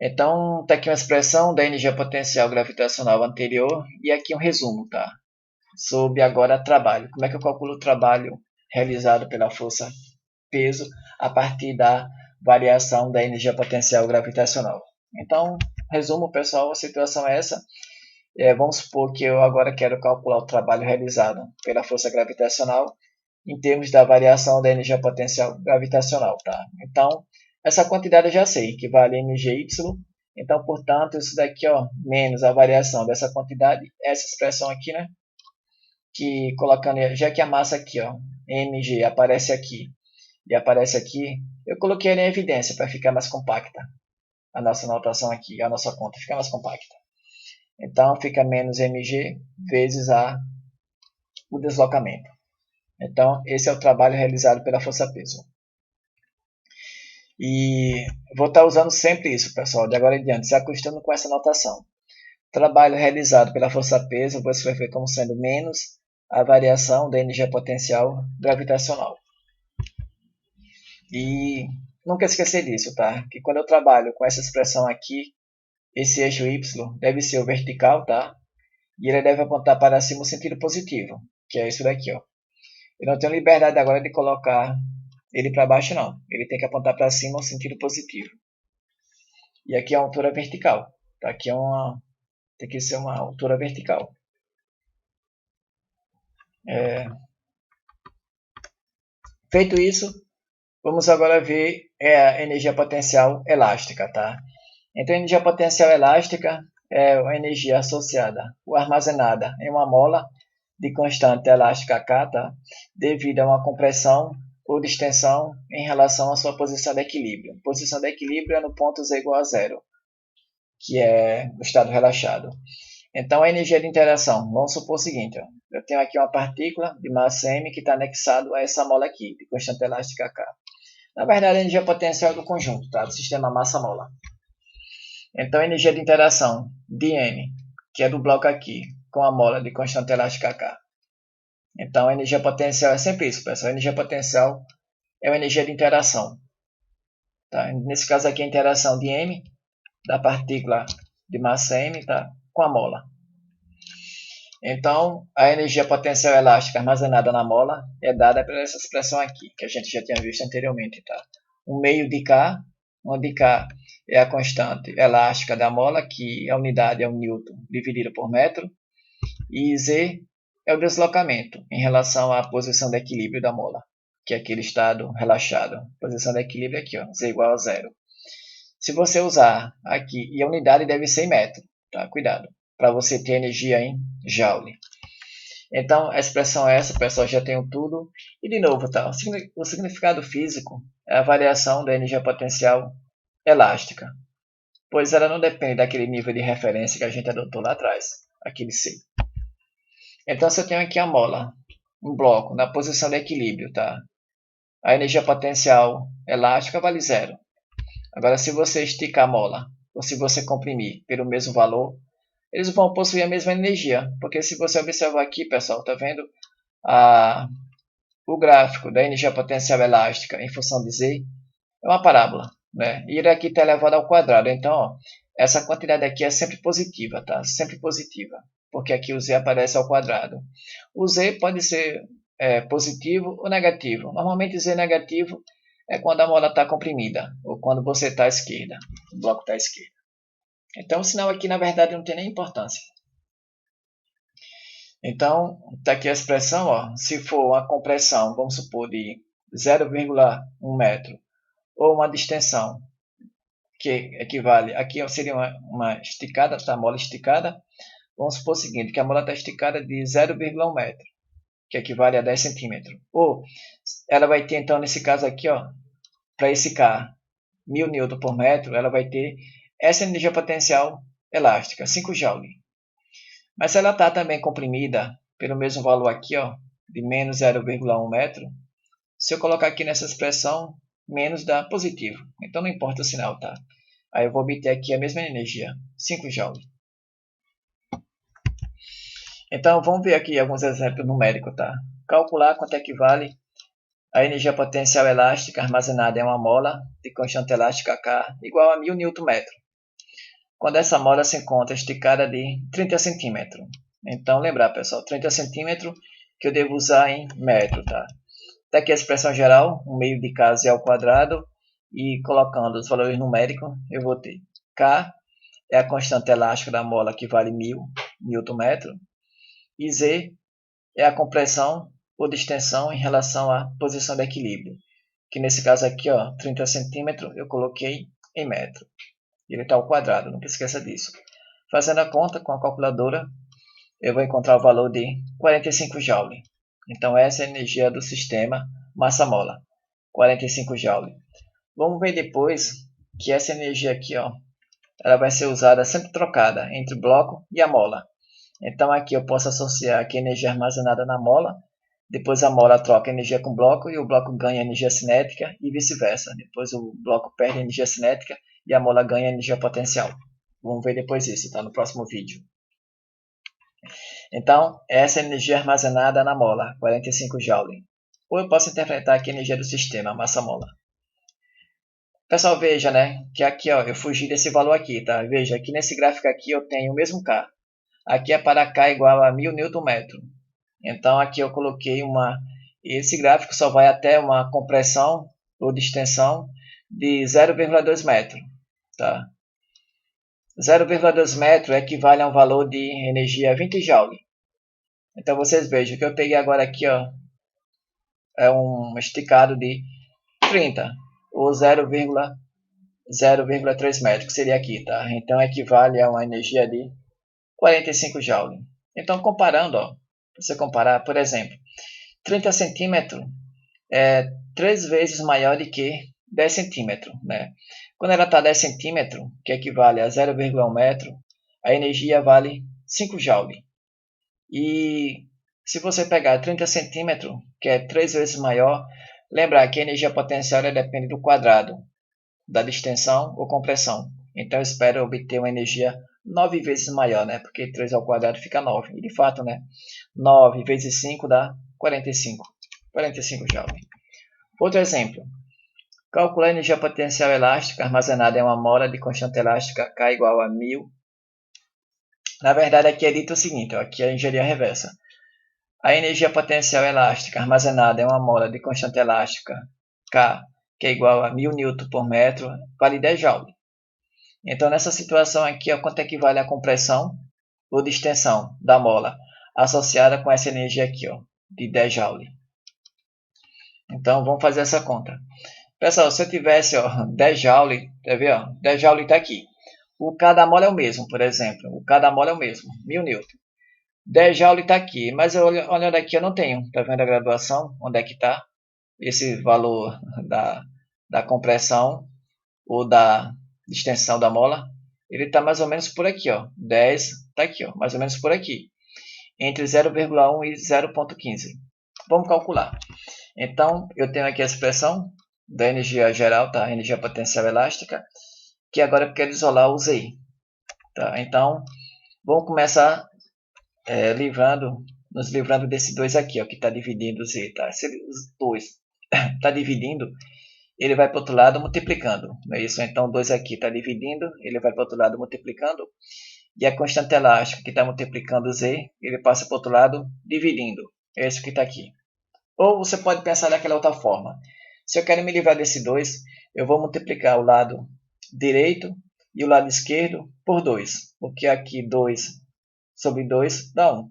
Então, está aqui uma expressão da energia potencial gravitacional anterior e aqui um resumo, tá? Sobre agora trabalho. Como é que eu calculo o trabalho realizado pela força peso a partir da variação da energia potencial gravitacional? Então, resumo, pessoal, a situação é essa. Vamos supor que eu agora quero calcular o trabalho realizado pela força gravitacional em termos da variação da energia potencial gravitacional, tá? Então, essa quantidade eu já sei, que vale mgy. Então, portanto, isso daqui, ó, menos a variação dessa quantidade, essa expressão aqui, né? Que colocando, já que a massa aqui, ó, mg aparece aqui e aparece aqui, eu coloquei ela em evidência para ficar mais compacta. A nossa notação aqui, a nossa conta fica mais compacta. Então, fica menos mg vezes o deslocamento. Então, esse é o trabalho realizado pela força-peso. E vou estar usando sempre isso, pessoal, de agora em diante, se acostumando com essa notação. Trabalho realizado pela força-peso, você vai ver como sendo menos a variação da energia potencial gravitacional. E nunca esquecer disso, tá? Que quando eu trabalho com essa expressão aqui, esse eixo y deve ser o vertical, tá? E ele deve apontar para cima no sentido positivo, que é isso daqui, ó. Eu não tenho liberdade agora de colocar ele para baixo, não. Ele tem que apontar para cima no sentido positivo. E aqui é uma altura vertical. Tá? Aqui tem que ser uma altura vertical. Feito isso, vamos agora ver a energia potencial elástica, tá? Então, a energia potencial elástica é a energia associada ou armazenada em uma mola de constante elástica K, tá? Devido a uma compressão ou distensão em relação à sua posição de equilíbrio. Posição de equilíbrio é no ponto Z igual a zero, que é o estado relaxado. Então, a energia de interação, vamos supor o seguinte, ó, eu tenho aqui uma partícula de massa m que está anexado a essa mola aqui, de constante elástica K. Na verdade, a energia potencial é do conjunto, tá? Do sistema massa-mola. Então, a energia de interação de m, que é do bloco aqui, com a mola de constante elástica K. Então, a energia potencial é sempre isso, pessoal. A energia potencial é a energia de interação. Tá? Nesse caso aqui, a interação de m, da partícula de massa m, tá? Com a mola. Então, a energia potencial elástica armazenada na mola é dada por essa expressão aqui, que a gente já tinha visto anteriormente. Tá? Um meio de K, onde K é a constante elástica da mola, que a unidade é o newton dividido por metro, e Z é o deslocamento em relação à posição de equilíbrio da mola, que é aquele estado relaxado. Posição de equilíbrio aqui, ó, Z igual a zero. Se você usar aqui, e a unidade deve ser em metro, tá? Cuidado, para você ter energia em joule. Então, a expressão é essa, pessoal, já tenho tudo. E de novo, tá? O significado físico é a variação da energia potencial elástica, pois ela não depende daquele nível de referência que a gente adotou lá atrás, aquele C. Então, se eu tenho aqui a mola, um bloco, na posição de equilíbrio, tá? A energia potencial elástica vale zero. Agora, se você esticar a mola, ou se você comprimir pelo mesmo valor, eles vão possuir a mesma energia. Porque se você observar aqui, pessoal, tá vendo o gráfico da energia potencial elástica em função de Z é uma parábola, né? E ele aqui está elevado ao quadrado. Então, ó, essa quantidade aqui é sempre positiva, tá? Sempre positiva, porque aqui o Z aparece ao quadrado. O Z pode ser positivo ou negativo. Normalmente Z negativo é quando a mola está comprimida, ou quando você está à esquerda, o bloco está à esquerda. Então, o sinal aqui, na verdade, não tem nem importância. Então, está aqui a expressão, ó, se for uma compressão, vamos supor, de 0,1 metro, ou uma distensão, que equivale, aqui seria uma esticada, tá? Mola esticada. Vamos supor o seguinte, que a mola está esticada de 0,1 metro, que equivale a 10 centímetros. Ou ela vai ter, então, nesse caso aqui, ó, para esse K, 1000 Newton por metro, ela vai ter essa energia potencial elástica, 5 Joule. Mas se ela está também comprimida pelo mesmo valor aqui, ó, de menos 0,1 metro, se eu colocar aqui nessa expressão, menos dá positivo. Então não importa o sinal, tá? Aí eu vou obter aqui a mesma energia, 5 Joule. Então vamos ver aqui alguns exemplos numéricos, tá? Calcular quanto é que vale a energia potencial elástica armazenada em uma mola de constante elástica K igual a 1000 Nm, quando essa mola se encontra esticada de 30 cm. Então lembrar, pessoal, 30 cm que eu devo usar em metro, tá? Tá aqui a expressão geral, o meio de K é ao quadrado, e colocando os valores numéricos, eu vou ter K é a constante elástica da mola, que vale 1000 Nm, e Z é a compressão ou distensão em relação à posição de equilíbrio, que nesse caso aqui, ó, 30 cm, eu coloquei em metro. Ele está ao quadrado, nunca esqueça disso. Fazendo a conta com a calculadora, eu vou encontrar o valor de 45 Joule. Então essa é a energia do sistema massa-mola, 45 Joule. Vamos ver depois que essa energia aqui, ó, ela vai ser usada sempre trocada entre o bloco e a mola. Então aqui eu posso associar aqui a energia armazenada na mola, depois a mola troca energia com o bloco e o bloco ganha energia cinética e vice-versa. Depois o bloco perde energia cinética e a mola ganha energia potencial. Vamos ver depois isso, tá? No próximo vídeo. Então, essa é a energia armazenada na mola, 45 Joule. Ou eu posso interpretar aqui a energia do sistema, massa-mola. Pessoal, veja, né, que aqui, ó, eu fugi desse valor aqui, tá? Veja, aqui nesse gráfico aqui eu tenho o mesmo K. Aqui é para K igual a 1000 Nm. Então, aqui eu coloquei esse gráfico só vai até uma compressão ou distensão de 0,2 metro, tá? 0,2 metro equivale a um valor de energia 20 Joule. Então, vocês vejam que eu peguei agora aqui, ó, é um esticado de 30, ou 0,3 metros, que seria aqui, tá? Então, equivale a uma energia de 45 Joule. Então, comparando, ó, você comparar, por exemplo, 30 centímetros é 3 vezes maior do que 10 centímetros, né? Quando ela está 10 centímetros, que equivale a 0,1 metro, a energia vale 5 Joule. E se você pegar 30 centímetros, que é 3 vezes maior, lembrar que a energia potencial depende do quadrado, da distensão ou compressão. Então eu espero obter uma energia 9 vezes maior, né? Porque 3 ao quadrado fica 9. E de fato, né? 9 vezes 5 dá 45. 45 Joule. Outro exemplo. Calcular a energia potencial elástica armazenada em uma mola de constante elástica K igual a 1000. Na verdade, aqui é dito o seguinte, ó, aqui é a engenharia reversa. A energia potencial elástica armazenada em uma mola de constante elástica K, que é igual a 1000 Nm por metro, vale 10 Joule. Então, nessa situação aqui, ó, quanto equivale a compressão ou distensão da mola associada com essa energia aqui, ó, de 10 Joule. Então, vamos fazer essa conta. Pessoal, se eu tivesse, ó, 10 Joule, quer ver, ó, 10 Joule está aqui. O K da mola é o mesmo, por exemplo. O K da mola é o mesmo, 1000 Nm. 10 joule está aqui, mas olhando aqui eu não tenho. Está vendo a graduação? Onde é que está? Esse valor da compressão ou da extensão da mola, ele está mais ou menos por aqui, ó. 10 está aqui, ó, mais ou menos por aqui, entre 0,1 e 0,15. Vamos calcular. Então, eu tenho aqui a expressão da energia geral, tá? Energia potencial elástica, que agora eu quero isolar o Z. Tá? Então, vamos começar nos livrando desse 2 aqui, ó, que está dividindo o Z. Tá? Se os 2 está dividindo, ele vai para o outro lado multiplicando. Não é isso? Então, 2 aqui está dividindo, ele vai para o outro lado multiplicando. E a constante elástica que está multiplicando o Z, ele passa para o outro lado dividindo. É isso que está aqui. Ou você pode pensar daquela outra forma. Se eu quero me livrar desse 2, eu vou multiplicar o lado direito e o lado esquerdo por 2. Porque aqui 2 sobre 2 dá 1.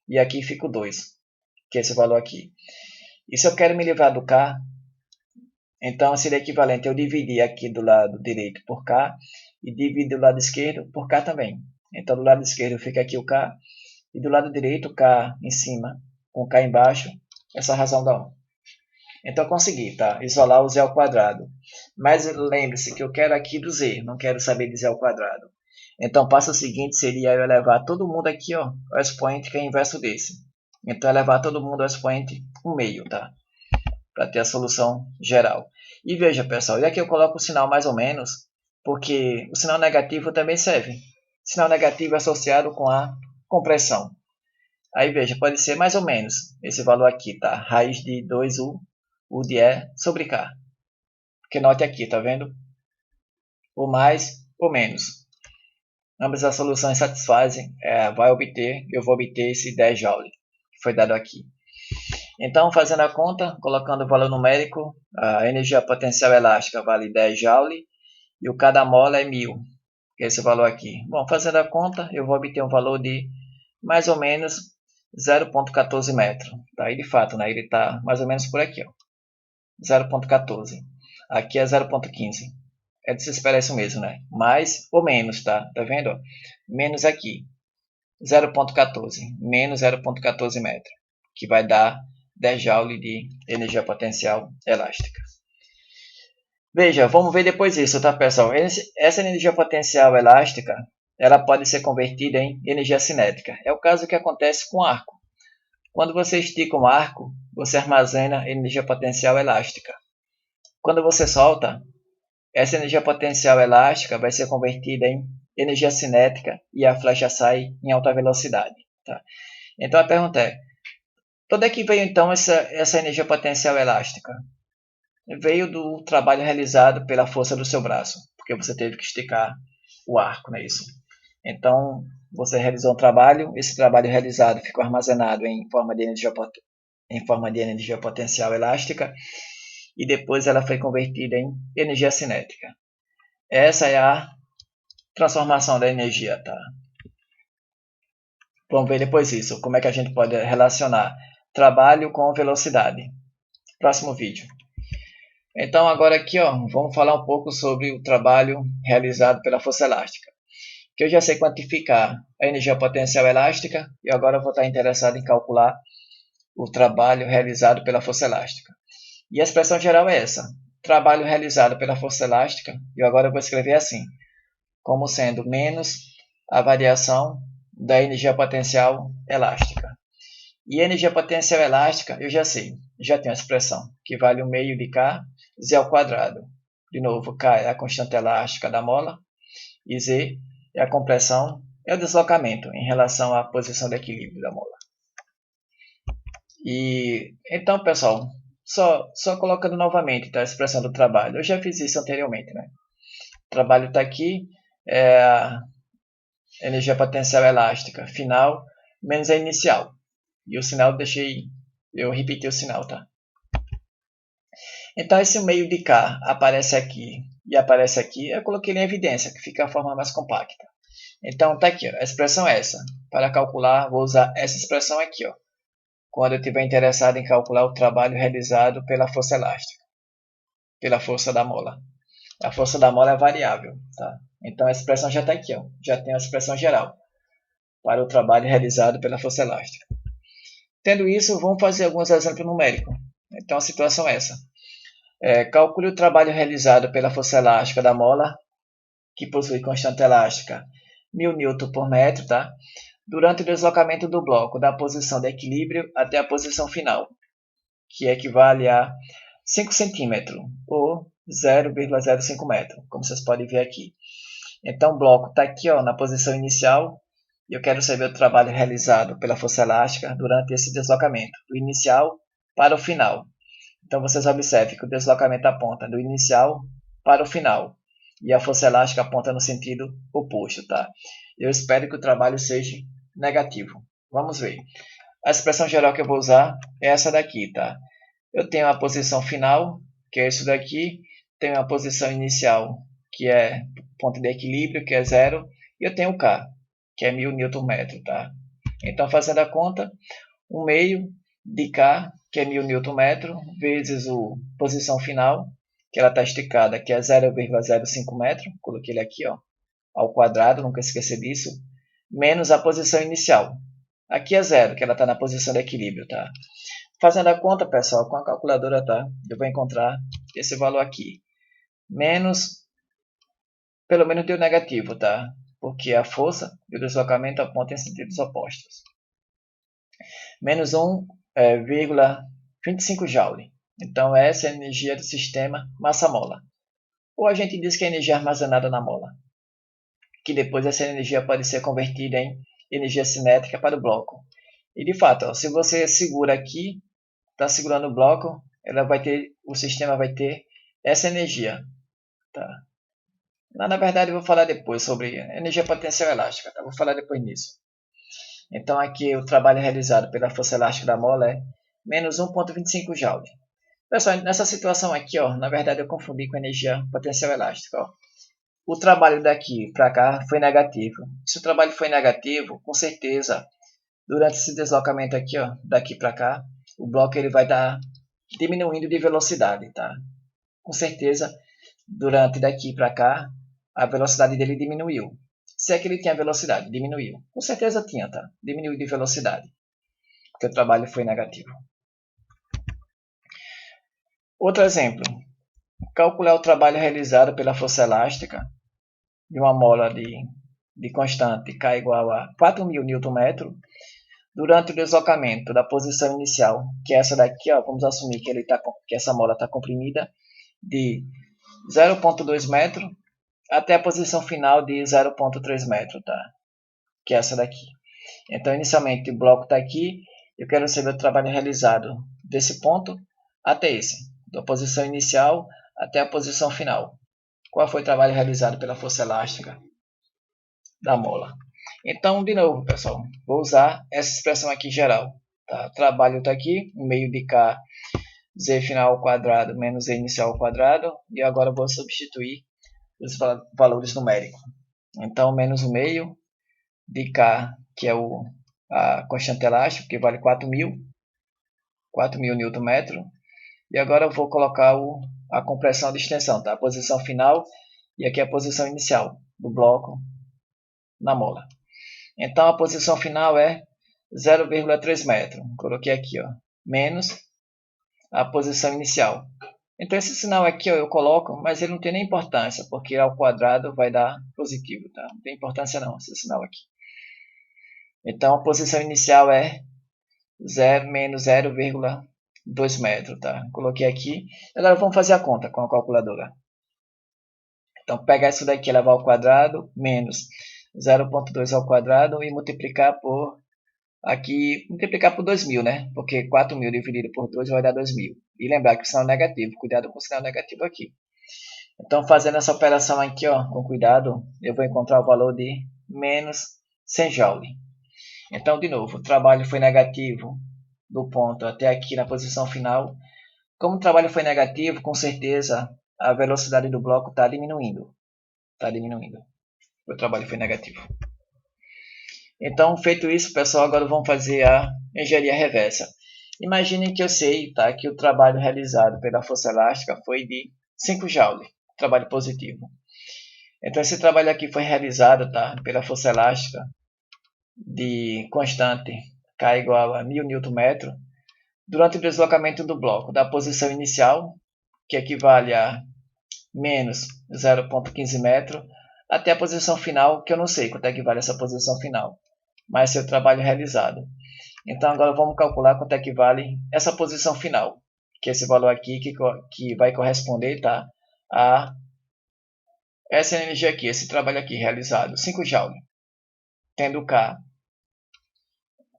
E aqui fica o 2, que é esse valor aqui. E se eu quero me livrar do K, então seria equivalente eu dividir aqui do lado direito por K e dividir do lado esquerdo por K também. Então do lado esquerdo fica aqui o K e do lado direito o K em cima com K embaixo. Essa razão dá 1. Então eu consegui, tá? Isolar o Z ao quadrado. Mas lembre-se que eu quero aqui do Z, não quero saber de Z ao quadrado. Então o passo seguinte seria eu levar todo mundo aqui, ó, ao expoente que é inverso desse. Então eu levar todo mundo ao expoente 1/2, tá? Para ter a solução geral. E veja, pessoal, e aqui eu coloco o sinal mais ou menos, porque o sinal negativo também serve. O sinal negativo é associado com a compressão. Aí veja, pode ser mais ou menos esse valor aqui, tá? Raiz de 2U, U de E sobre K. Porque note aqui, tá vendo? O mais ou menos. Ambas as soluções satisfazem, eu vou obter esse 10 joule, que foi dado aqui. Então, fazendo a conta, colocando o valor numérico, a energia potencial elástica vale 10 joule e o cada mola é 1000, que é esse valor aqui. Bom, fazendo a conta, eu vou obter um valor de mais ou menos 0,14 metros. Tá? E de fato, né, ele está mais ou menos por aqui, ó, 0,14. Aqui é 0,15. É de se esperar isso mesmo, né? Mais ou menos, tá? Tá vendo? Menos aqui, 0,14. Menos 0,14 metros, que vai dar 10 joule de energia potencial elástica. Veja, vamos ver depois isso, tá, pessoal? Essa energia potencial elástica, ela pode ser convertida em energia cinética. É o caso que acontece com o arco. Quando você estica um arco, você armazena energia potencial elástica. Quando você solta, essa energia potencial elástica vai ser convertida em energia cinética e a flecha sai em alta velocidade. Tá? Então a pergunta é, de onde é que veio então essa energia potencial elástica? Veio do trabalho realizado pela força do seu braço, porque você teve que esticar o arco, não é isso? Então, você realizou um trabalho, esse trabalho realizado ficou armazenado em forma de energia potencial elástica e depois ela foi convertida em energia cinética. Essa é a transformação da energia, tá? Vamos ver depois isso, como é que a gente pode relacionar trabalho com velocidade. Próximo vídeo. Então agora aqui, ó, vamos falar um pouco sobre o trabalho realizado pela força elástica. Que eu já sei quantificar a energia potencial elástica e agora vou estar interessado em calcular o trabalho realizado pela força elástica. E a expressão geral é essa, trabalho realizado pela força elástica, e agora eu vou escrever assim, como sendo menos a variação da energia potencial elástica. E a energia potencial elástica, eu já sei, já tenho a expressão, que vale 1/2 de K, Z ao quadrado. De novo, K é a constante elástica da mola, e Z é a compressão, é o deslocamento em relação à posição de equilíbrio da mola. E então, pessoal, só colocando novamente, tá, a expressão do trabalho. Eu já fiz isso anteriormente, né? O trabalho está aqui, é a energia potencial elástica final menos a inicial. E o sinal eu repeti o sinal, tá? Então esse meio de K aparece aqui e aparece aqui, eu coloquei em evidência, que fica a forma mais compacta. Então tá aqui, ó, a expressão é essa. Para calcular, vou usar essa expressão aqui, ó, quando eu estiver interessado em calcular o trabalho realizado pela força elástica, pela força da mola. A força da mola é variável, tá? Então a expressão já está aqui, ó, já tem a expressão geral. para o trabalho realizado pela força elástica. Tendo isso, vamos fazer alguns exemplos numéricos. Então, a situação é essa. Calcule o trabalho realizado pela força elástica da mola, que possui constante elástica 1000 N por metro, tá? Durante o deslocamento do bloco da posição de equilíbrio até a posição final, que equivale a 5 centímetros, ou 0,05 metro, como vocês podem ver aqui. Então, o bloco está aqui na posição inicial, e eu quero saber o trabalho realizado pela força elástica durante esse deslocamento, do inicial para o final. Então, vocês observem que o deslocamento aponta do inicial para o final, e a força elástica aponta no sentido oposto, tá? Eu espero que o trabalho seja negativo. Vamos ver. A expressão geral que eu vou usar é essa daqui, tá? Eu tenho a posição final, que é isso daqui. Tenho a posição inicial, que é ponto de equilíbrio, que é 0. E eu tenho o K, que é 1000 Nm, tá? Então, fazendo a conta, 1 meio de K, que é 1000 Nm, vezes a posição final, que ela está esticada, que é 0,05 metro. Coloquei ele aqui, ao quadrado, nunca esquecer disso. Menos a posição inicial. Aqui é 0, que ela está na posição de equilíbrio, tá? Fazendo a conta, pessoal, com a calculadora, tá? Eu vou encontrar esse valor aqui. Menos, pelo menos deu negativo, tá? Porque a força e o deslocamento apontam em sentidos opostos. Menos 1,25 Joule. Então, essa é a energia do sistema massa-mola. Ou a gente diz que é a energia armazenada na mola. Que depois essa energia pode ser convertida em energia cinética para o bloco. E de fato, se você segura aqui, está segurando o bloco, o sistema vai ter essa energia. Tá? Na verdade, eu vou falar depois sobre energia potencial elástica. Tá? Vou falar depois nisso. Então, aqui o trabalho realizado pela força elástica da mola é menos 1,25 Joule. Pessoal, nessa situação aqui, na verdade, eu confundi com energia potencial elástica. O trabalho daqui para cá foi negativo. Se o trabalho foi negativo, com certeza, durante esse deslocamento aqui, daqui para cá, o bloco ele vai estar diminuindo de velocidade, tá? Com certeza, durante daqui para cá, a velocidade dele diminuiu. Se é que ele tinha velocidade, diminuiu. Com certeza tinha, tá? Diminuiu de velocidade, porque o trabalho foi negativo. Outro exemplo. Calcular o trabalho realizado pela força elástica de uma mola de constante K igual a 4.000 Nm durante o deslocamento da posição inicial, que é essa daqui, vamos assumir que essa mola está comprimida, de 0,2 metro até a posição final de 0,3 metro, tá? Que é essa daqui. Então, inicialmente, o bloco está aqui, eu quero saber o trabalho realizado desse ponto até esse, da posição inicial até a posição final. Qual foi o trabalho realizado pela força elástica da mola? Então, de novo, pessoal, vou usar essa expressão aqui geral. Tá? Trabalho está aqui, 1 meio de K, Z final ao quadrado menos Z inicial ao quadrado. E agora vou substituir os valores numéricos. Então, menos 1 meio de K, que é a constante elástica, que vale 4.000 Nm. E agora eu vou colocar a compressão de extensão, tá? A posição final e aqui a posição inicial do bloco na mola. Então, a posição final é 0,3 metro. Coloquei aqui, menos a posição inicial. Então, esse sinal aqui eu coloco, mas ele não tem nem importância, porque ao quadrado vai dar positivo, tá? Não tem importância não, esse sinal aqui. Então, a posição inicial é menos 0,2 metros, tá? Coloquei aqui. Agora vamos fazer a conta com a calculadora. Então, pegar isso daqui, levar ao quadrado, menos 0,2 ao quadrado e multiplicar por 2.000, né? Porque 4.000 dividido por 2 vai dar 2.000. E lembrar que o sinal negativo, cuidado com o sinal negativo aqui. Então, fazendo essa operação aqui, com cuidado, eu vou encontrar o valor de menos 100 Joule. Então, de novo, o trabalho foi negativo do ponto até aqui na posição final. Como o trabalho foi negativo, com certeza a velocidade do bloco está diminuindo. Está diminuindo. O trabalho foi negativo. Então, feito isso, pessoal, agora vamos fazer a engenharia reversa. Imaginem que eu sei, tá, que o trabalho realizado pela força elástica foi de 5 Joule, trabalho positivo. Então, esse trabalho aqui foi realizado, tá, pela força elástica de constante K igual a 1000 Nm durante o deslocamento do bloco da posição inicial, que equivale a menos 0,15 metro, até a posição final, que eu não sei quanto é que vale essa posição final, mas seu trabalho realizado. Então agora vamos calcular quanto é que vale essa posição final, que é esse valor aqui que vai corresponder, tá, a essa energia aqui, esse trabalho aqui realizado, 5 Joule, tendo K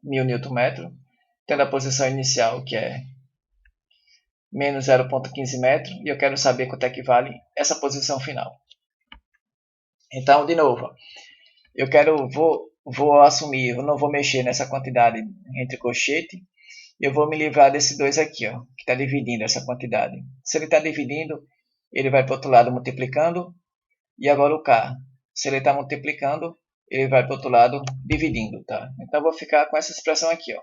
1000 Nm, tendo a posição inicial que é menos 0,15 metro, e eu quero saber quanto é que vale essa posição final. Então, de novo, vou assumir, eu não vou mexer nessa quantidade entre colchete, eu vou me livrar desse 2 aqui, ó, que está dividindo essa quantidade. Se ele está dividindo, ele vai para o outro lado multiplicando, e agora o K, se ele está multiplicando, ele vai para o outro lado dividindo, tá? Então eu vou ficar com essa expressão aqui, ó.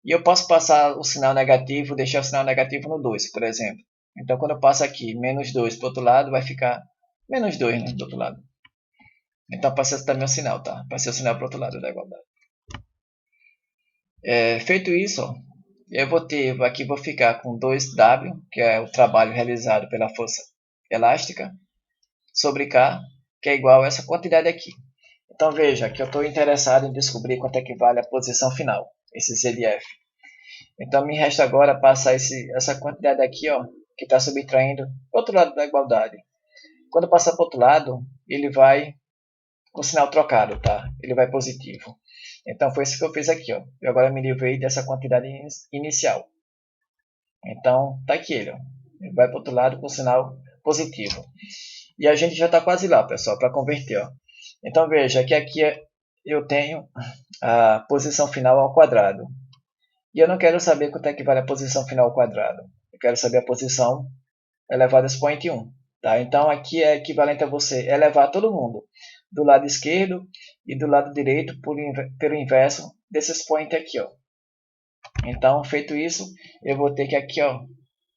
E eu posso passar o sinal negativo, deixar o sinal negativo no 2, por exemplo. Então quando eu passo aqui menos 2 para o outro lado, vai ficar menos 2, né, do outro lado. Então passei também o sinal, tá? Passei o sinal para o outro lado da igualdade. Feito isso, ó, eu vou ficar com 2W, que é o trabalho realizado pela força elástica, sobre K, que é igual a essa quantidade aqui. Então veja que eu estou interessado em descobrir quanto é que vale a posição final, esse ZF. Então me resta agora passar essa quantidade aqui, ó, que está subtraindo para o outro lado da igualdade. Quando passar para o outro lado, ele vai com o sinal trocado, tá? Ele vai positivo. Então foi isso que eu fiz aqui, ó. Eu agora me livrei dessa quantidade inicial. Então tá aqui ele, ó. Ele vai para o outro lado com o sinal positivo. E a gente já está quase lá, pessoal, para converter, ó. Então veja que aqui eu tenho a posição final ao quadrado. E eu não quero saber quanto é que vale a posição final ao quadrado. Eu quero saber a posição elevado a expoente 1. Tá? Então aqui é equivalente a você elevar todo mundo do lado esquerdo e do lado direito pelo inverso desse expoente aqui, ó. Então, feito isso, eu vou ter que aqui, ó,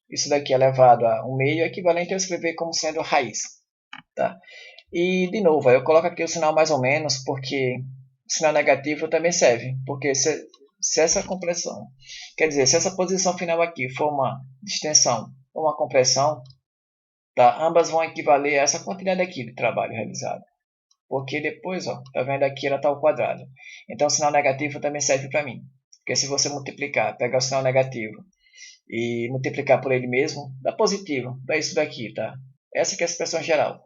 isso daqui elevado a 1 meio é equivalente a eu escrever como sendo raiz. Tá? E, de novo, eu coloco aqui o sinal mais ou menos, porque o sinal negativo também serve. Porque se essa compressão, quer dizer, se essa posição final aqui for uma distensão ou uma compressão, tá? Ambas vão equivaler a essa quantidade aqui de trabalho realizado. Porque depois, ó, tá vendo aqui, ela está ao quadrado. Então o sinal negativo também serve para mim. Porque se você multiplicar, pegar o sinal negativo e multiplicar por ele mesmo, dá positivo, dá isso daqui, tá? Essa que é a expressão geral.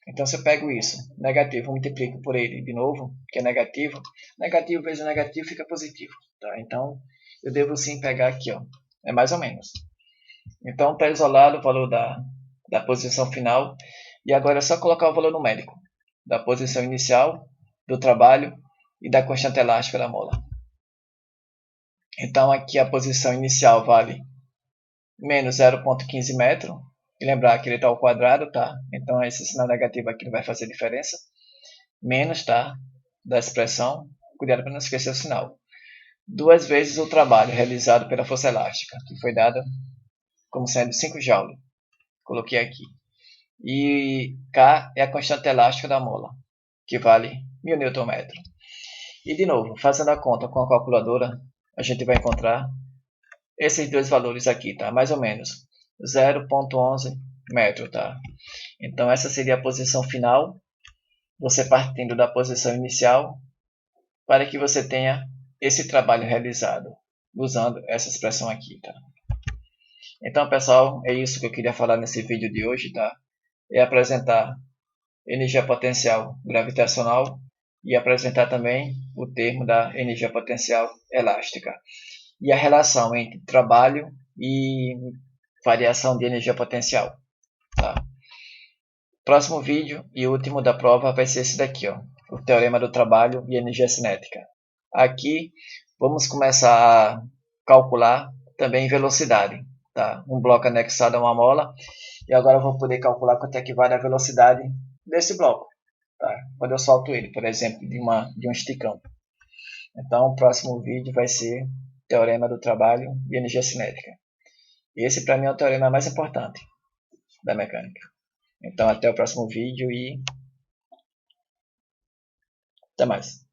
Então se eu pego isso, negativo, multiplico por ele de novo, que é negativo, negativo vezes negativo fica positivo, tá? Então eu devo sim pegar aqui, ó, é mais ou menos. Então está isolado o valor da posição final, e agora é só colocar o valor numérico da posição inicial, do trabalho e da constante elástica da mola. Então aqui a posição inicial vale menos 0,15 metro, e lembrar que ele está ao quadrado, tá? Então esse sinal negativo aqui não vai fazer diferença, menos, tá? Da expressão, cuidado para não esquecer o sinal. 2 vezes o trabalho realizado pela força elástica, que foi dada como sendo 5 Joule. Coloquei aqui. E K é a constante elástica da mola, que vale 1000 Nm. E de novo, fazendo a conta com a calculadora, a gente vai encontrar esses dois valores aqui, tá? Mais ou menos 0,11 metro, tá? Então essa seria a posição final, você partindo da posição inicial, para que você tenha esse trabalho realizado, usando essa expressão aqui, tá? Então, pessoal, é isso que eu queria falar nesse vídeo de hoje, tá? É apresentar energia potencial gravitacional e apresentar também o termo da energia potencial elástica e a relação entre trabalho e variação de energia potencial. Tá? Próximo vídeo e último da prova vai ser esse daqui, ó, o teorema do trabalho e energia cinética. Aqui vamos começar a calcular também velocidade. Tá? Um bloco anexado a uma mola. E agora eu vou poder calcular quanto é que vale a velocidade desse bloco. Tá? Quando eu solto ele, por exemplo, de um esticão. Então o próximo vídeo vai ser teorema do trabalho e energia cinética. Esse para mim é o teorema mais importante da mecânica. Então até o próximo vídeo e até mais.